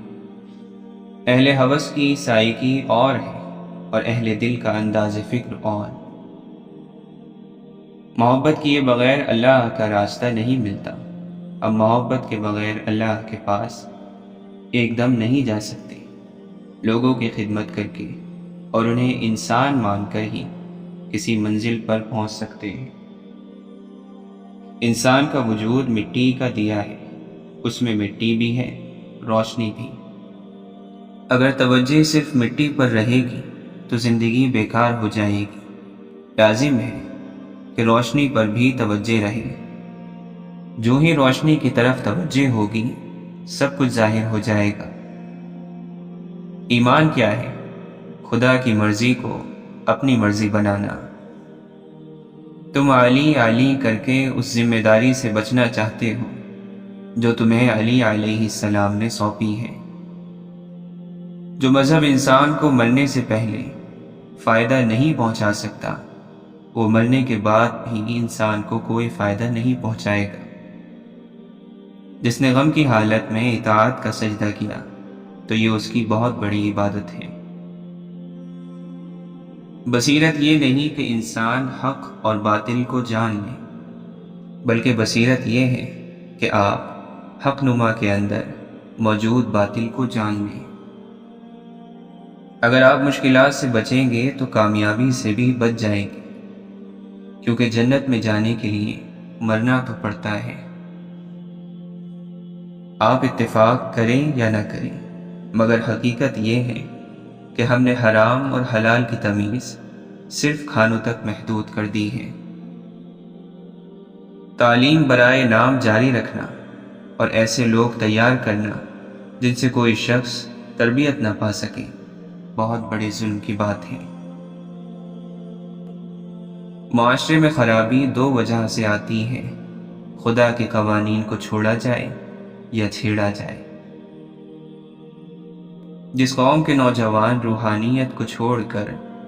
اہل ہوس کی سائیکی اور ہے اور اہل دل کا انداز فکر اور۔ محبت کیے بغیر اللہ کا راستہ نہیں ملتا، اب محبت کے بغیر اللہ کے پاس ایک دم نہیں جا سکتے۔ لوگوں کی خدمت کر کے اور انہیں انسان مان کر ہی کسی منزل پر پہنچ سکتے ہیں۔ انسان کا وجود مٹی کا دیا ہے، اس میں مٹی بھی ہے، روشنی بھی۔ اگر توجہ صرف مٹی پر رہے گی تو زندگی بیکار ہو جائے گی۔ لازم ہے کہ روشنی پر بھی توجہ رہے۔ جو ہی روشنی کی طرف توجہ ہوگی سب کچھ ظاہر ہو جائے گا۔ ایمان کیا ہے؟ خدا کی مرضی کو اپنی مرضی بنانا۔ تم علی علی کر کے اس ذمہ داری سے بچنا چاہتے ہو جو تمہیں علی علیہ السلام نے سونپی ہے۔ جو مذہب انسان کو مرنے سے پہلے فائدہ نہیں پہنچا سکتا وہ مرنے کے بعد بھی انسان کو کوئی فائدہ نہیں پہنچائے گا۔ جس نے غم کی حالت میں اطاعت کا سجدہ کیا تو یہ اس کی بہت بڑی عبادت ہے۔ بصیرت یہ نہیں کہ انسان حق اور باطل کو جان لے، بلکہ بصیرت یہ ہے کہ آپ حق نما کے اندر موجود باطل کو جان لیں۔ اگر آپ مشکلات سے بچیں گے تو کامیابی سے بھی بچ جائیں گے، کیونکہ جنت میں جانے کے لیے مرنا تو پڑتا ہے۔ آپ اتفاق کریں یا نہ کریں، مگر حقیقت یہ ہے کہ ہم نے حرام اور حلال کی تمیز صرف کھانوں تک محدود کر دی ہے۔ تعلیم برائے نام جاری رکھنا اور ایسے لوگ تیار کرنا جن سے کوئی شخص تربیت نہ پا سکے بہت بڑے ظلم کی بات ہے۔ معاشرے میں خرابی دو وجہ سے آتی ہے، خدا کے قوانین کو چھوڑا جائے یا چھیڑا جائے۔ جس قوم کے نوجوان روحانیت کو چھوڑ کر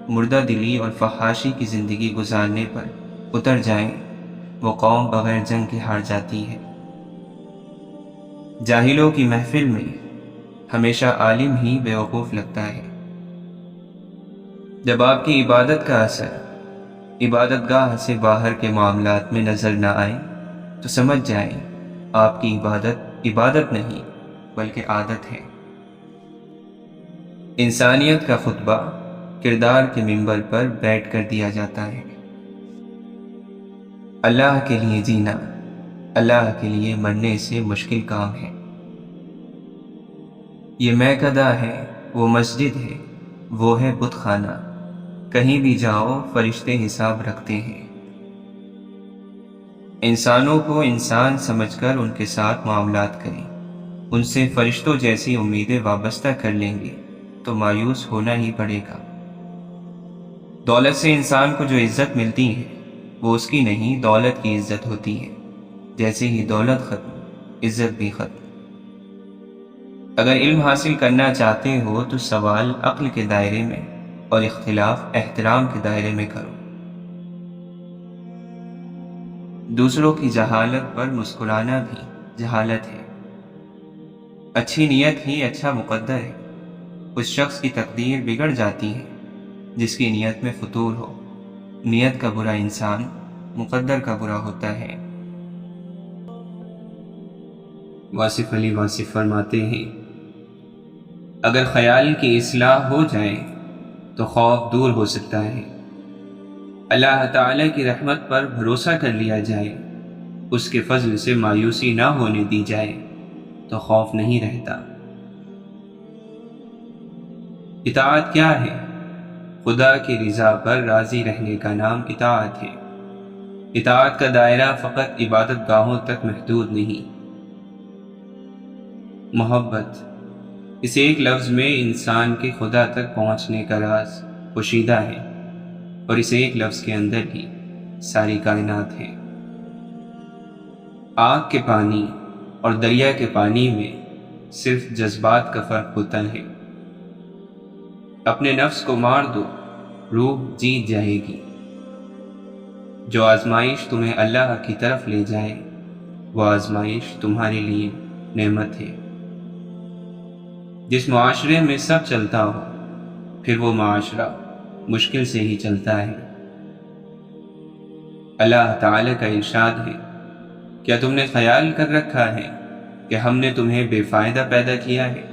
مردہ دلی اور فحاشی کی زندگی گزارنے پر اتر جائیں وہ قوم بغیر جنگ کے ہار جاتی ہے۔ جاہلوں کی محفل میں ہمیشہ عالم ہی بیوقوف لگتا ہے۔ جب آپ کی عبادت کا اثر عبادت گاہ سے باہر کے معاملات میں نظر نہ آئے تو سمجھ جائیں آپ کی عبادت نہیں بلکہ عادت ہے۔ انسانیت کا خطبہ کردار کے منبر پر بیٹھ کر دیا جاتا ہے۔ اللہ کے لیے جینا اللہ کے لیے مرنے سے مشکل کام ہے۔ یہ میکدہ ہے، وہ مسجد ہے، وہ ہے بت خانہ، کہیں بھی جاؤ فرشتے حساب رکھتے ہیں۔ انسانوں کو انسان سمجھ کر ان کے ساتھ معاملات کریں، ان سے فرشتوں جیسی امیدیں وابستہ کر لیں گے تو مایوس ہونا ہی پڑے گا۔ دولت سے انسان کو جو عزت ملتی ہے وہ اس کی نہیں دولت کی عزت ہوتی ہے۔ جیسے ہی دولت ختم عزت بھی ختم۔ اگر علم حاصل کرنا چاہتے ہو تو سوال عقل کے دائرے میں اور اختلاف احترام کے دائرے میں کرو۔ دوسروں کی جہالت پر مسکرانا بھی جہالت ہے۔ اچھی نیت ہی اچھا مقدر ہے۔ اس شخص کی تقدیر بگڑ جاتی ہے جس کی نیت میں فتور ہو۔ نیت کا برا انسان مقدر کا برا ہوتا ہے۔ واصف علی واصف فرماتے ہیں، اگر خیال کی اصلاح ہو جائے تو خوف دور ہو سکتا ہے۔ اللہ تعالی کی رحمت پر بھروسہ کر لیا جائے، اس کے فضل سے مایوسی نہ ہونے دی جائے تو خوف نہیں رہتا۔ اطاعت کیا ہے؟ خدا کی رضا پر راضی رہنے کا نام اطاعت ہے۔ اطاعت کا دائرہ فقط عبادت گاہوں تک محدود نہیں۔ محبت، اس ایک لفظ میں انسان کے خدا تک پہنچنے کا راز پوشیدہ ہے، اور اس ایک لفظ کے اندر ہی ساری کائنات ہے۔ آگ کے پانی اور دریا کے پانی میں صرف جذبات کا فرق ہوتا ہے۔ اپنے نفس کو مار دو، روح جیت جائے گی۔ جو آزمائش تمہیں اللہ کی طرف لے جائے وہ آزمائش تمہارے لیے نعمت ہے۔ جس معاشرے میں سب چلتا ہو پھر وہ معاشرہ مشکل سے ہی چلتا ہے۔ اللہ تعالی کا ارشاد ہے، کیا تم نے خیال کر رکھا ہے کہ ہم نے تمہیں بے فائدہ پیدا کیا ہے،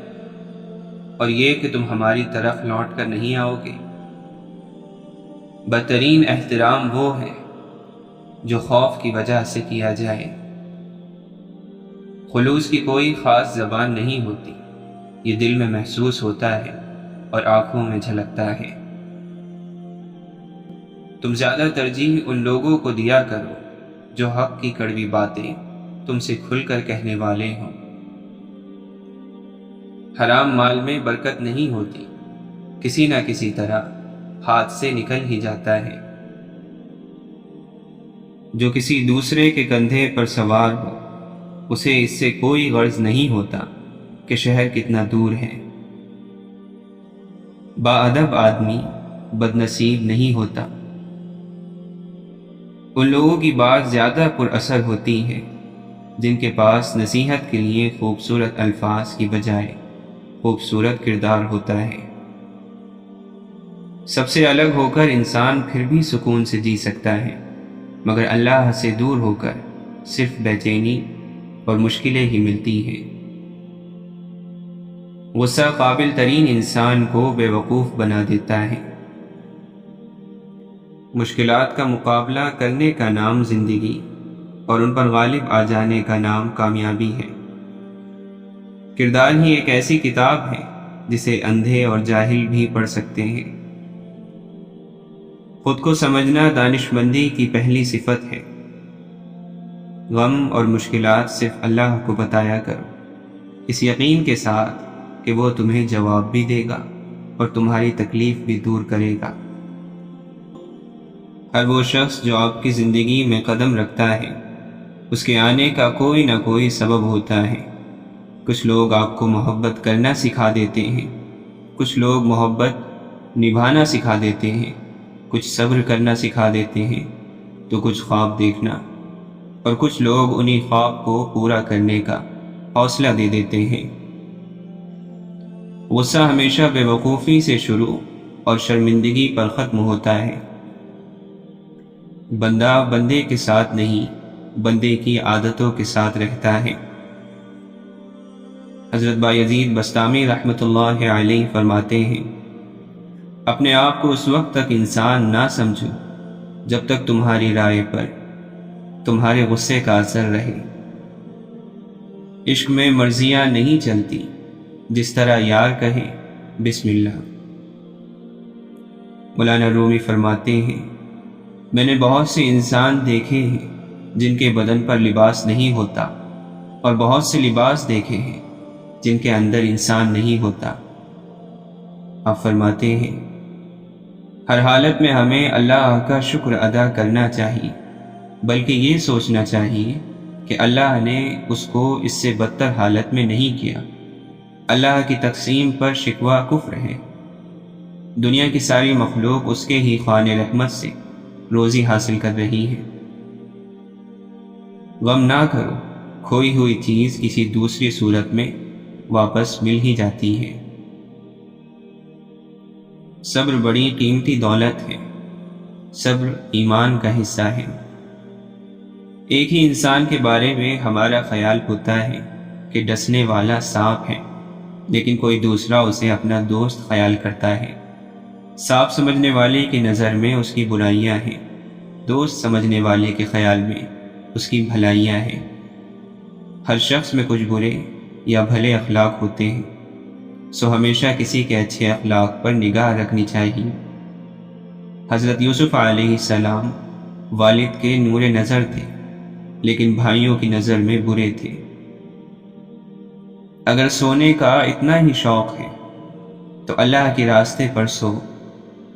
اور یہ کہ تم ہماری طرف لوٹ کر نہیں آؤ گے؟ بدترین احترام وہ ہے جو خوف کی وجہ سے کیا جائے۔ خلوص کی کوئی خاص زبان نہیں ہوتی، یہ دل میں محسوس ہوتا ہے اور آنکھوں میں جھلکتا ہے۔ تم زیادہ ترجیح ان لوگوں کو دیا کرو جو حق کی کڑوی باتیں تم سے کھل کر کہنے والے ہوں۔ حرام مال میں برکت نہیں ہوتی، کسی نہ کسی طرح ہاتھ سے نکل ہی جاتا ہے۔ جو کسی دوسرے کے کندھے پر سوار ہو اسے اس سے کوئی غرض نہیں ہوتا کہ شہر کتنا دور ہے۔ باادب آدمی بد نصیب نہیں ہوتا۔ ان لوگوں کی بات زیادہ پر اثر ہوتی ہے جن کے پاس نصیحت کے لیے خوبصورت الفاظ کی بجائے خوبصورت کردار ہوتا ہے۔ سب سے الگ ہو کر انسان پھر بھی سکون سے جی سکتا ہے، مگر اللہ سے دور ہو کر صرف بے چینی اور مشکلیں ہی ملتی ہیں۔ غصہ قابل ترین انسان کو بے وقوف بنا دیتا ہے۔ مشکلات کا مقابلہ کرنے کا نام زندگی اور ان پر غالب آ جانے کا نام کامیابی ہے۔ کردار ہی ایک ایسی کتاب ہے جسے اندھے اور جاہل بھی پڑھ سکتے ہیں۔ خود کو سمجھنا دانش مندی کی پہلی صفت ہے۔ غم اور مشکلات صرف اللہ کو بتایا کرو، اس یقین کے ساتھ کہ وہ تمہیں جواب بھی دے گا اور تمہاری تکلیف بھی دور کرے گا۔ ہر وہ شخص جو آپ کی زندگی میں قدم رکھتا ہے اس کے آنے کا کوئی نہ کوئی سبب ہوتا ہے۔ کچھ لوگ آپ کو محبت کرنا سکھا دیتے ہیں، کچھ لوگ محبت نبھانا سکھا دیتے ہیں، کچھ صبر کرنا سکھا دیتے ہیں تو کچھ خواب دیکھنا، اور کچھ لوگ انہی خواب کو پورا کرنے کا حوصلہ دے دیتے ہیں۔ غصہ ہمیشہ بے وقوفی سے شروع اور شرمندگی پر ختم ہوتا ہے۔ بندہ بندے کے ساتھ نہیں، بندے کی عادتوں کے ساتھ رہتا ہے۔ حضرت بایزید بسطامی رحمۃ اللہ علیہ فرماتے ہیں، اپنے آپ کو اس وقت تک انسان نہ سمجھو جب تک تمہاری رائے پر تمہارے غصے کا اثر رہے۔ عشق میں مرضیاں نہیں چلتی، جس طرح یار کہے بسم اللہ۔ مولانا رومی فرماتے ہیں، میں نے بہت سے انسان دیکھے ہیں جن کے بدن پر لباس نہیں ہوتا، اور بہت سے لباس دیکھے ہیں جن کے اندر انسان نہیں ہوتا۔ آپ فرماتے ہیں، ہر حالت میں ہمیں اللہ کا شکر ادا کرنا چاہیے، بلکہ یہ سوچنا چاہیے کہ اللہ نے اس کو اس سے بدتر حالت میں نہیں کیا۔ اللہ کی تقسیم پر شکوہ کفر ہے۔ دنیا کی ساری مخلوق اس کے ہی خوان رحمت سے روزی حاصل کر رہی ہے۔ غم نہ کرو، کھوئی ہوئی چیز کسی دوسری صورت میں واپس مل ہی جاتی ہے۔ صبر بڑی قیمتی دولت ہے۔ صبر ایمان کا حصہ ہے۔ ایک ہی انسان کے بارے میں ہمارا خیال ہوتا ہے کہ ڈسنے والا سانپ ہے، لیکن کوئی دوسرا اسے اپنا دوست خیال کرتا ہے۔ سانپ سمجھنے والے کی نظر میں اس کی برائیاں ہیں، دوست سمجھنے والے کے خیال میں اس کی بھلائیاں ہیں۔ ہر شخص میں کچھ برے یا بھلے اخلاق ہوتے ہیں، سو ہمیشہ کسی کے اچھے اخلاق پر نگاہ رکھنی چاہیے۔ حضرت یوسف علیہ السلام والد کے نور نظر تھے، لیکن بھائیوں کی نظر میں برے تھے۔ اگر سونے کا اتنا ہی شوق ہے تو اللہ کے راستے پر سو،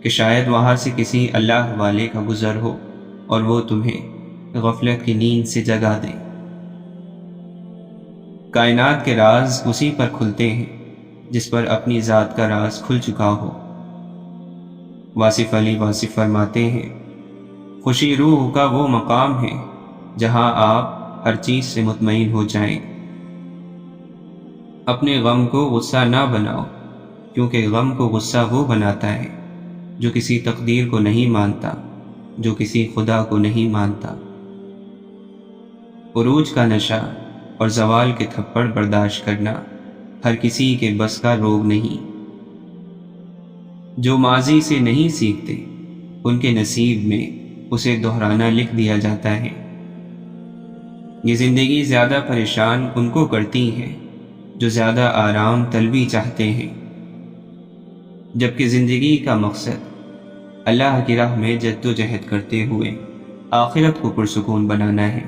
کہ شاید وہاں سے کسی اللہ والے کا گزر ہو اور وہ تمہیں غفلت کی نیند سے جگا دے۔ کائنات کے راز اسی پر کھلتے ہیں جس پر اپنی ذات کا راز کھل چکا ہو۔ واصف علی واصف فرماتے ہیں، خوشی روح کا وہ مقام ہے جہاں آپ ہر چیز سے مطمئن ہو جائیں۔ اپنے غم کو غصہ نہ بناؤ، کیونکہ غم کو غصہ وہ بناتا ہے جو کسی تقدیر کو نہیں مانتا، جو کسی خدا کو نہیں مانتا۔ عروج کا نشہ اور زوال کے تھپڑ برداشت کرنا ہر کسی کے بس کا روگ نہیں۔ جو ماضی سے نہیں سیکھتے ان کے نصیب میں اسے دہرانا لکھ دیا جاتا ہے۔ یہ زندگی زیادہ پریشان ان کو کرتی ہے جو زیادہ آرام طلبی چاہتے ہیں، جبکہ زندگی کا مقصد اللہ کی راہ میں جد و جہد کرتے ہوئے آخرت کو پرسکون بنانا ہے۔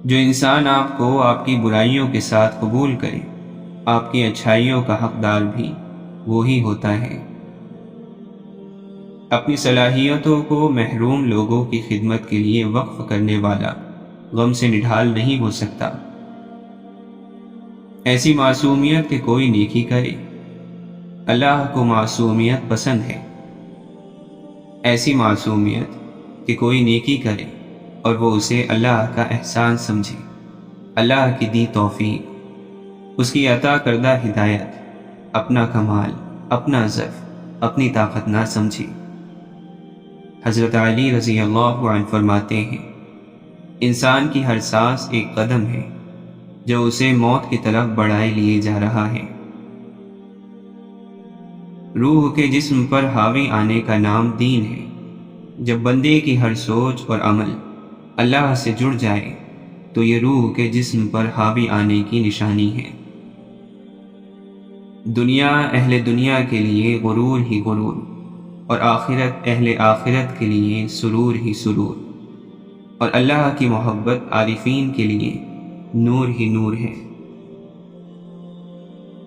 جو انسان آپ کو آپ کی برائیوں کے ساتھ قبول کرے، آپ کی اچھائیوں کا حقدار بھی وہی ہوتا ہے۔ اپنی صلاحیتوں کو محروم لوگوں کی خدمت کے لیے وقف کرنے والا غم سے نڈھال نہیں ہو سکتا۔ ایسی معصومیت کہ کوئی نیکی کرے، اللہ کو معصومیت پسند ہے۔ ایسی معصومیت کہ کوئی نیکی کرے اور وہ اسے اللہ کا احسان سمجھے، اللہ کی دی توفیق، اس کی عطا کردہ ہدایت، اپنا کمال، اپنا ضعف، اپنی طاقت نہ سمجھے۔ حضرت علی رضی اللہ عنہ فرماتے ہیں، انسان کی ہر سانس ایک قدم ہے جو اسے موت کی طرف بڑھائے لیے جا رہا ہے۔ روح کے جسم پر حاوی آنے کا نام دین ہے۔ جب بندے کی ہر سوچ اور عمل اللہ سے جڑ جائے تو یہ روح کے جسم پر حاوی آنے کی نشانی ہے۔ دنیا اہل دنیا کے لیے غرور ہی غرور، اور آخرت اہل آخرت کے لیے سرور ہی سرور، اور اللہ کی محبت عارفین کے لیے نور ہی نور ہے۔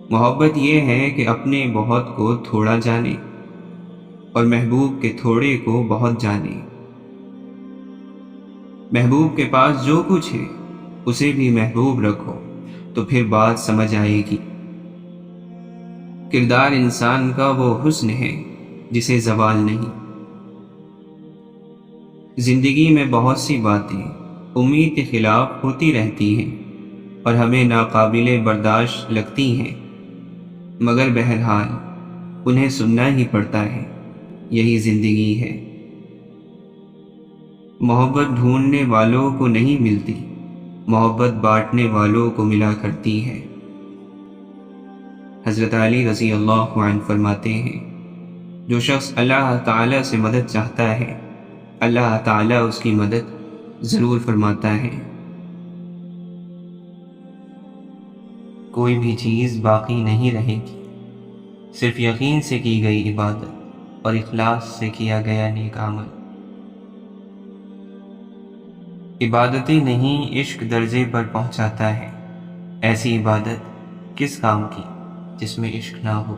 محبت یہ ہے کہ اپنے بہت کو تھوڑا جانے اور محبوب کے تھوڑے کو بہت جانے۔ محبوب کے پاس جو کچھ ہے اسے بھی محبوب رکھو تو پھر بات سمجھ آئے گی۔ کردار انسان کا وہ حسن ہے جسے زوال نہیں۔ زندگی میں بہت سی باتیں امید کے خلاف ہوتی رہتی ہیں اور ہمیں ناقابل برداشت لگتی ہیں، مگر بہرحال انہیں سننا ہی پڑتا ہے، یہی زندگی ہے۔ محبت ڈھونڈنے والوں کو نہیں ملتی، محبت بانٹنے والوں کو ملا کرتی ہے۔ حضرت علی رضی اللہ عنہ فرماتے ہیں، جو شخص اللہ تعالیٰ سے مدد چاہتا ہے، اللہ تعالیٰ اس کی مدد ضرور فرماتا ہے۔ کوئی بھی چیز باقی نہیں رہے گی، صرف یقین سے کی گئی عبادت اور اخلاص سے کیا گیا نیک عمل۔ عبادتیں نہیں عشق درجے پر پہنچاتا ہے، ایسی عبادت کس کام کی جس میں عشق نہ ہو۔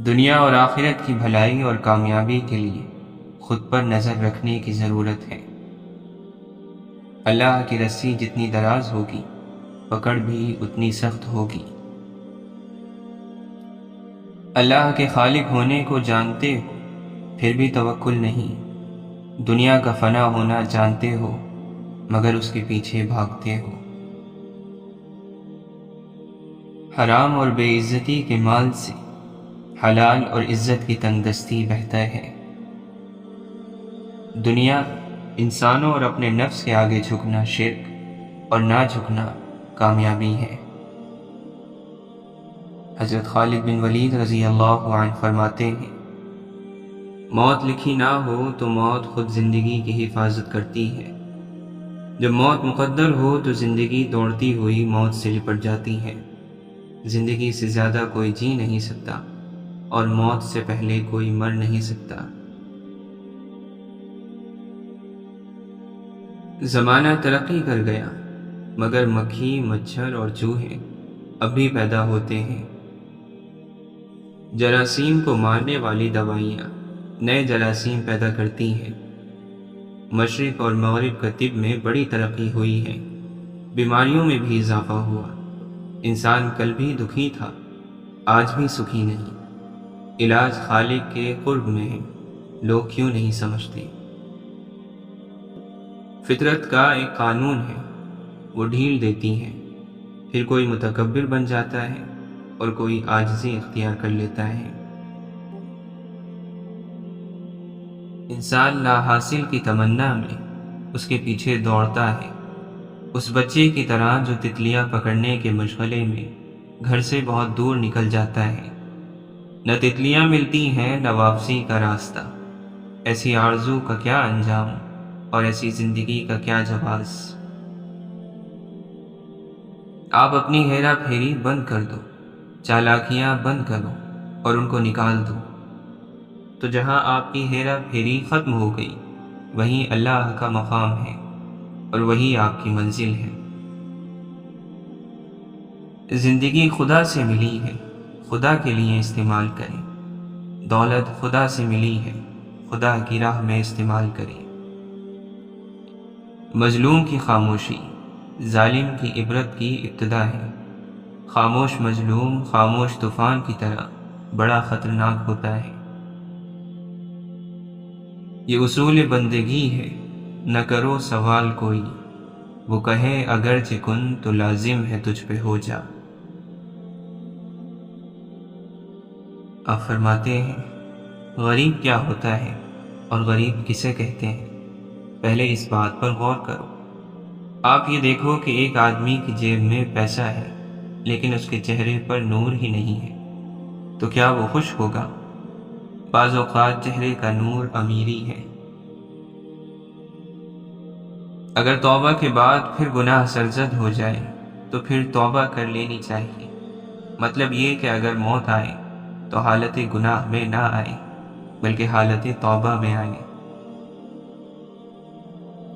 دنیا اور آخرت کی بھلائی اور کامیابی کے لیے خود پر نظر رکھنے کی ضرورت ہے۔ اللہ کی رسی جتنی دراز ہوگی پکڑ بھی اتنی سخت ہوگی۔ اللہ کے خالق ہونے کو جانتے ہو پھر بھی توکل نہیں، دنیا کا فنا ہونا جانتے ہو مگر اس کے پیچھے بھاگتے ہو۔ حرام اور بے عزتی کے مال سے حلال اور عزت کی تنگ دستی بہتر ہے۔ دنیا، انسانوں اور اپنے نفس کے آگے جھکنا شرک اور نہ جھکنا کامیابی ہے۔ حضرت خالد بن ولید رضی اللہ عنہ فرماتے ہیں، موت لکھی نہ ہو تو موت خود زندگی کی حفاظت کرتی ہے، جب موت مقدر ہو تو زندگی دوڑتی ہوئی موت سے لپٹ جاتی ہے۔ زندگی سے زیادہ کوئی جی نہیں سکتا اور موت سے پہلے کوئی مر نہیں سکتا۔ زمانہ ترقی کر گیا مگر مکھی، مچھر اور چوہے اب بھی پیدا ہوتے ہیں۔ جراثیم کو مارنے والی دوائیاں نئے جراثیم پیدا کرتی ہیں۔ مشرق اور مغرب کا طب میں بڑی ترقی ہوئی ہے، بیماریوں میں بھی اضافہ ہوا۔ انسان کل بھی دکھی تھا، آج بھی سکھی نہیں۔ علاج خالق کے قرب میں ہے، لوگ کیوں نہیں سمجھتے؟ فطرت کا ایک قانون ہے، وہ ڈھیل دیتی ہے، پھر کوئی متکبر بن جاتا ہے اور کوئی عاجزی اختیار کر لیتا ہے۔ انسان لا حاصل کی تمنا میں اس کے پیچھے دوڑتا ہے، اس بچے کی طرح جو تتلیاں پکڑنے کے مشغلے میں گھر سے بہت دور نکل جاتا ہے۔ نہ تتلیاں ملتی ہیں نہ واپسی کا راستہ۔ ایسی آرزو کا کیا انجام اور ایسی زندگی کا کیا جواز؟ آپ اپنی ہیرا پھیری بند کر دو، چالاکیاں بند کرو اور ان کو نکال دو، تو جہاں آپ کی ہیرا پھیری ختم ہو گئی وہیں اللہ کا مقام ہے اور وہی آپ کی منزل ہے۔ زندگی خدا سے ملی ہے، خدا کے لیے استعمال کریں۔ دولت خدا سے ملی ہے، خدا کی راہ میں استعمال کریں۔ مظلوم کی خاموشی ظالم کی عبرت کی ابتدا ہے۔ خاموش مظلوم خاموش طوفان کی طرح بڑا خطرناک ہوتا ہے۔ یہ اصول بندگی ہے، نہ کرو سوال کوئی، وہ کہے اگرچہ کن تو لازم ہے تجھ پہ ہو جا۔ آپ فرماتے ہیں، غریب کیا ہوتا ہے اور غریب کسے کہتے ہیں؟ پہلے اس بات پر غور کرو۔ آپ یہ دیکھو کہ ایک آدمی کی جیب میں پیسہ ہے لیکن اس کے چہرے پر نور ہی نہیں ہے، تو کیا وہ خوش ہوگا؟ بعض اوقات چہرے کا نور امیری ہے۔ اگر توبہ کے بعد پھر گناہ سرزد ہو جائے تو پھر توبہ کر لینی چاہیے۔ مطلب یہ کہ اگر موت آئے تو حالت گناہ میں نہ آئے بلکہ حالت توبہ میں آئے۔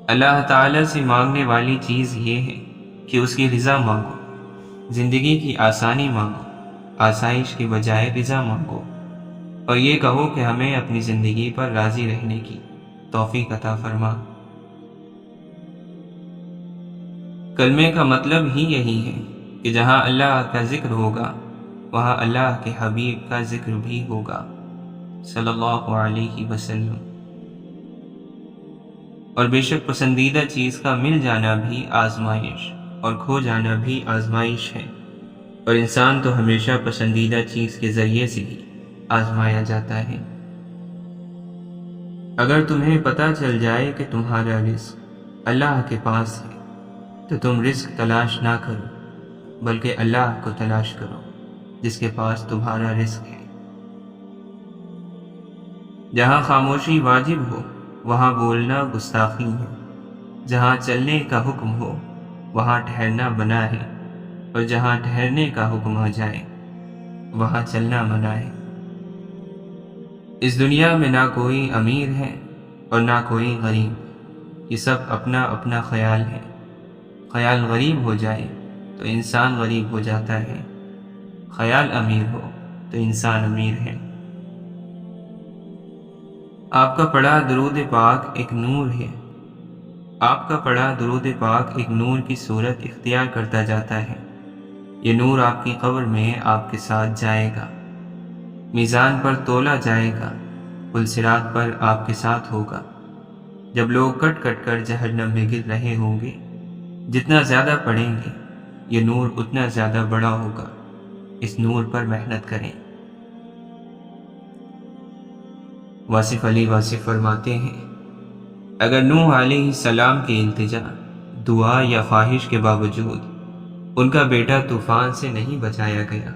اللہ تعالیٰ سے مانگنے والی چیز یہ ہے کہ اس کی رضا مانگو، زندگی کی آسانی مانگو، آسائش کی بجائے رضا مانگو، اور یہ کہو کہ ہمیں اپنی زندگی پر راضی رہنے کی توفیق عطا فرما۔ کلمے کا مطلب ہی یہی ہے کہ جہاں اللہ کا ذکر ہوگا وہاں اللہ کے حبیب کا ذکر بھی ہوگا صلی اللہ علیہ وسلم۔ اور بے شک پسندیدہ چیز کا مل جانا بھی آزمائش اور کھو جانا بھی آزمائش ہے، اور انسان تو ہمیشہ پسندیدہ چیز کے ذریعے سے ہی آزمایا جاتا ہے۔ اگر تمہیں پتہ چل جائے کہ تمہارا رزق اللہ کے پاس ہے تو تم رزق تلاش نہ کرو بلکہ اللہ کو تلاش کرو جس کے پاس تمہارا رزق ہے۔ جہاں خاموشی واجب ہو وہاں بولنا گستاخی ہے، جہاں چلنے کا حکم ہو وہاں ٹھہرنا منع ہے، اور جہاں ٹھہرنے کا حکم آ جائے وہاں چلنا منع ہے۔ اس دنیا میں نہ کوئی امیر ہے اور نہ کوئی غریب، یہ سب اپنا اپنا خیال ہے۔ خیال غریب ہو جائے تو انسان غریب ہو جاتا ہے، خیال امیر ہو تو انسان امیر ہے۔ آپ کا پڑھا درود پاک ایک نور ہے، آپ کا پڑھا درود پاک ایک نور کی صورت اختیار کرتا جاتا ہے۔ یہ نور آپ کی قبر میں آپ کے ساتھ جائے گا، میزان پر تولا جائے گا، پل صراط پر آپ کے ساتھ ہوگا۔ جب لوگ کٹ کٹ کر جہنم میں گر رہے ہوں گے، جتنا زیادہ پڑھیں گے یہ نور اتنا زیادہ بڑا ہوگا۔ اس نور پر محنت کریں۔ واصف علی واصف فرماتے ہیں، اگر نوح علیہ السلام کی التجا، دعا یا خواہش کے باوجود ان کا بیٹا طوفان سے نہیں بچایا گیا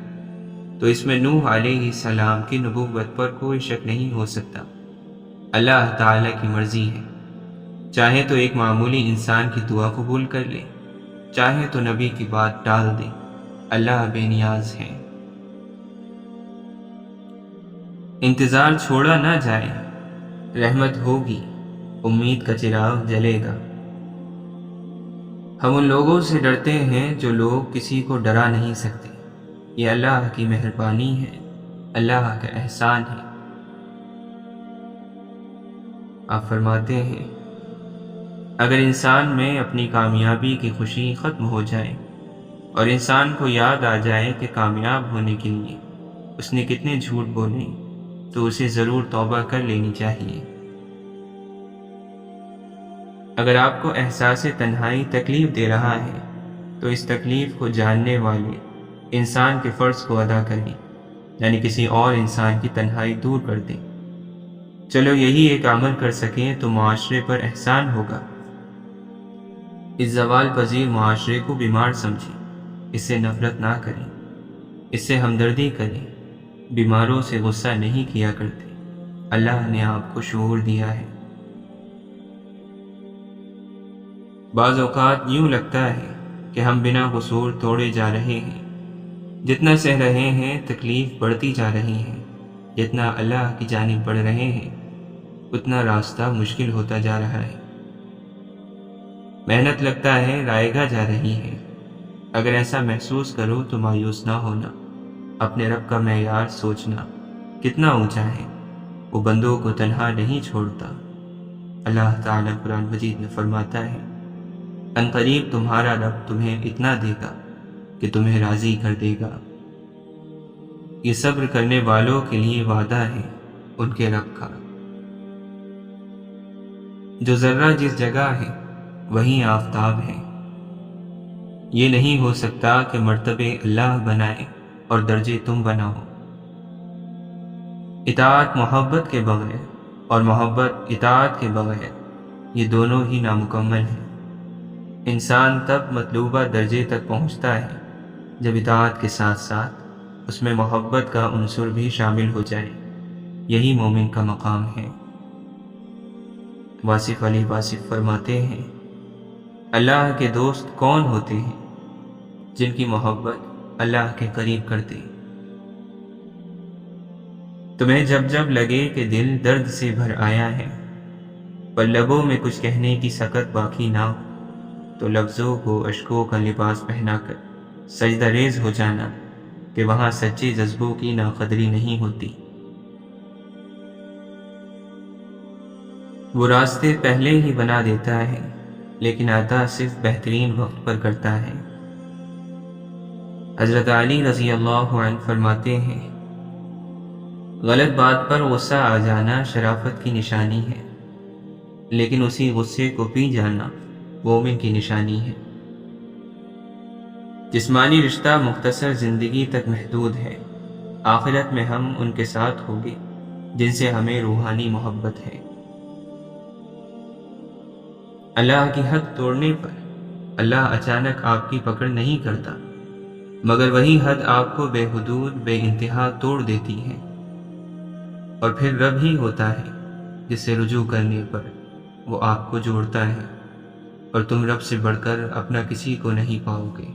تو اس میں نوح علیہ السلام کی نبوت پر کوئی شک نہیں ہو سکتا۔ اللہ تعالیٰ کی مرضی ہے، چاہے تو ایک معمولی انسان کی دعا قبول کر لے، چاہے تو نبی کی بات ٹال دے۔ اللہ بے نیاز ہے۔ انتظار چھوڑا نہ جائے، رحمت ہوگی، امید کا چراغ جلے گا۔ ہم ان لوگوں سے ڈرتے ہیں جو لوگ کسی کو ڈرا نہیں سکتے۔ یہ اللہ کی مہربانی ہے، اللہ کا احسان ہے۔ آپ فرماتے ہیں، اگر انسان میں اپنی کامیابی کی خوشی ختم ہو جائے اور انسان کو یاد آ جائے کہ کامیاب ہونے کے لیے اس نے کتنے جھوٹ بولے تو اسے ضرور توبہ کر لینی چاہیے۔ اگر آپ کو احساس تنہائی تکلیف دے رہا ہے تو اس تکلیف کو جاننے والے انسان کے فرض کو ادا کریں، یعنی کسی اور انسان کی تنہائی دور کر دیں۔ چلو یہی ایک عمل کر سکیں تو معاشرے پر احسان ہوگا۔ اس زوال پذیر معاشرے کو بیمار سمجھیں، اس سے نفرت نہ کریں، اس سے ہمدردی کریں۔ بیماروں سے غصہ نہیں کیا کرتے، اللہ نے آپ کو شعور دیا ہے۔ بعض اوقات یوں لگتا ہے کہ ہم بنا قصور توڑے جا رہے ہیں، جتنا سہ رہے ہیں تکلیف بڑھتی جا رہی ہے، جتنا اللہ کی جانب بڑھ رہے ہیں اتنا راستہ مشکل ہوتا جا رہا ہے۔ محنت لگتا ہے رائگاں جا رہی ہے۔ اگر ایسا محسوس کرو تو مایوس نہ ہونا، اپنے رب کا معیار سوچنا کتنا اونچا ہے، وہ بندوں کو تنہا نہیں چھوڑتا۔ اللہ تعالیٰ قرآن مجید میں فرماتا ہے، ان قریب تمہارا رب تمہیں اتنا دے گا کہ تمہیں راضی کر دے گا۔ یہ صبر کرنے والوں کے لیے وعدہ ہے ان کے رب کا۔ جو ذرہ جس جگہ ہے وہیں آفتاب ہے۔ یہ نہیں ہو سکتا کہ مرتبے اللہ بنائے اور درجے تم بناؤ۔ اطاعت محبت کے بغیر اور محبت اطاعت کے بغیر یہ دونوں ہی نامکمل ہیں۔ انسان تب مطلوبہ درجے تک پہنچتا ہے جب اطاعت کے ساتھ ساتھ اس میں محبت کا عنصر بھی شامل ہو جائے۔ یہی مومن کا مقام ہے۔ واصف علی واصف فرماتے ہیں، اللہ کے دوست کون ہوتے ہیں؟ جن کی محبت اللہ کے قریب کرتے۔ تمہیں جب جب لگے کہ دل درد سے بھر آیا ہے پر لبوں میں کچھ کہنے کی سکت باقی نہ ہو تو لفظوں کو اشکوں کا لباس پہنا کر سجدہ ریز ہو جانا کہ وہاں سچے جذبوں کی ناقدری نہیں ہوتی۔ وہ راستے پہلے ہی بنا دیتا ہے لیکن عطا صرف بہترین وقت پر کرتا ہے۔ حضرت علی رضی اللہ عنہ فرماتے ہیں، غلط بات پر غصہ آ جانا شرافت کی نشانی ہے، لیکن اسی غصے کو پی جانا مومن کی نشانی ہے۔ جسمانی رشتہ مختصر زندگی تک محدود ہے، آخرت میں ہم ان کے ساتھ ہوں گے جن سے ہمیں روحانی محبت ہے۔ اللہ کی حد توڑنے پر اللہ اچانک آپ کی پکڑ نہیں کرتا، مگر وہی حد آپ کو بے حدود بے انتہا توڑ دیتی ہے، اور پھر رب ہی ہوتا ہے جس سے رجوع کرنے پر وہ آپ کو جوڑتا ہے، اور تم رب سے بڑھ کر اپنا کسی کو نہیں پاؤ گے۔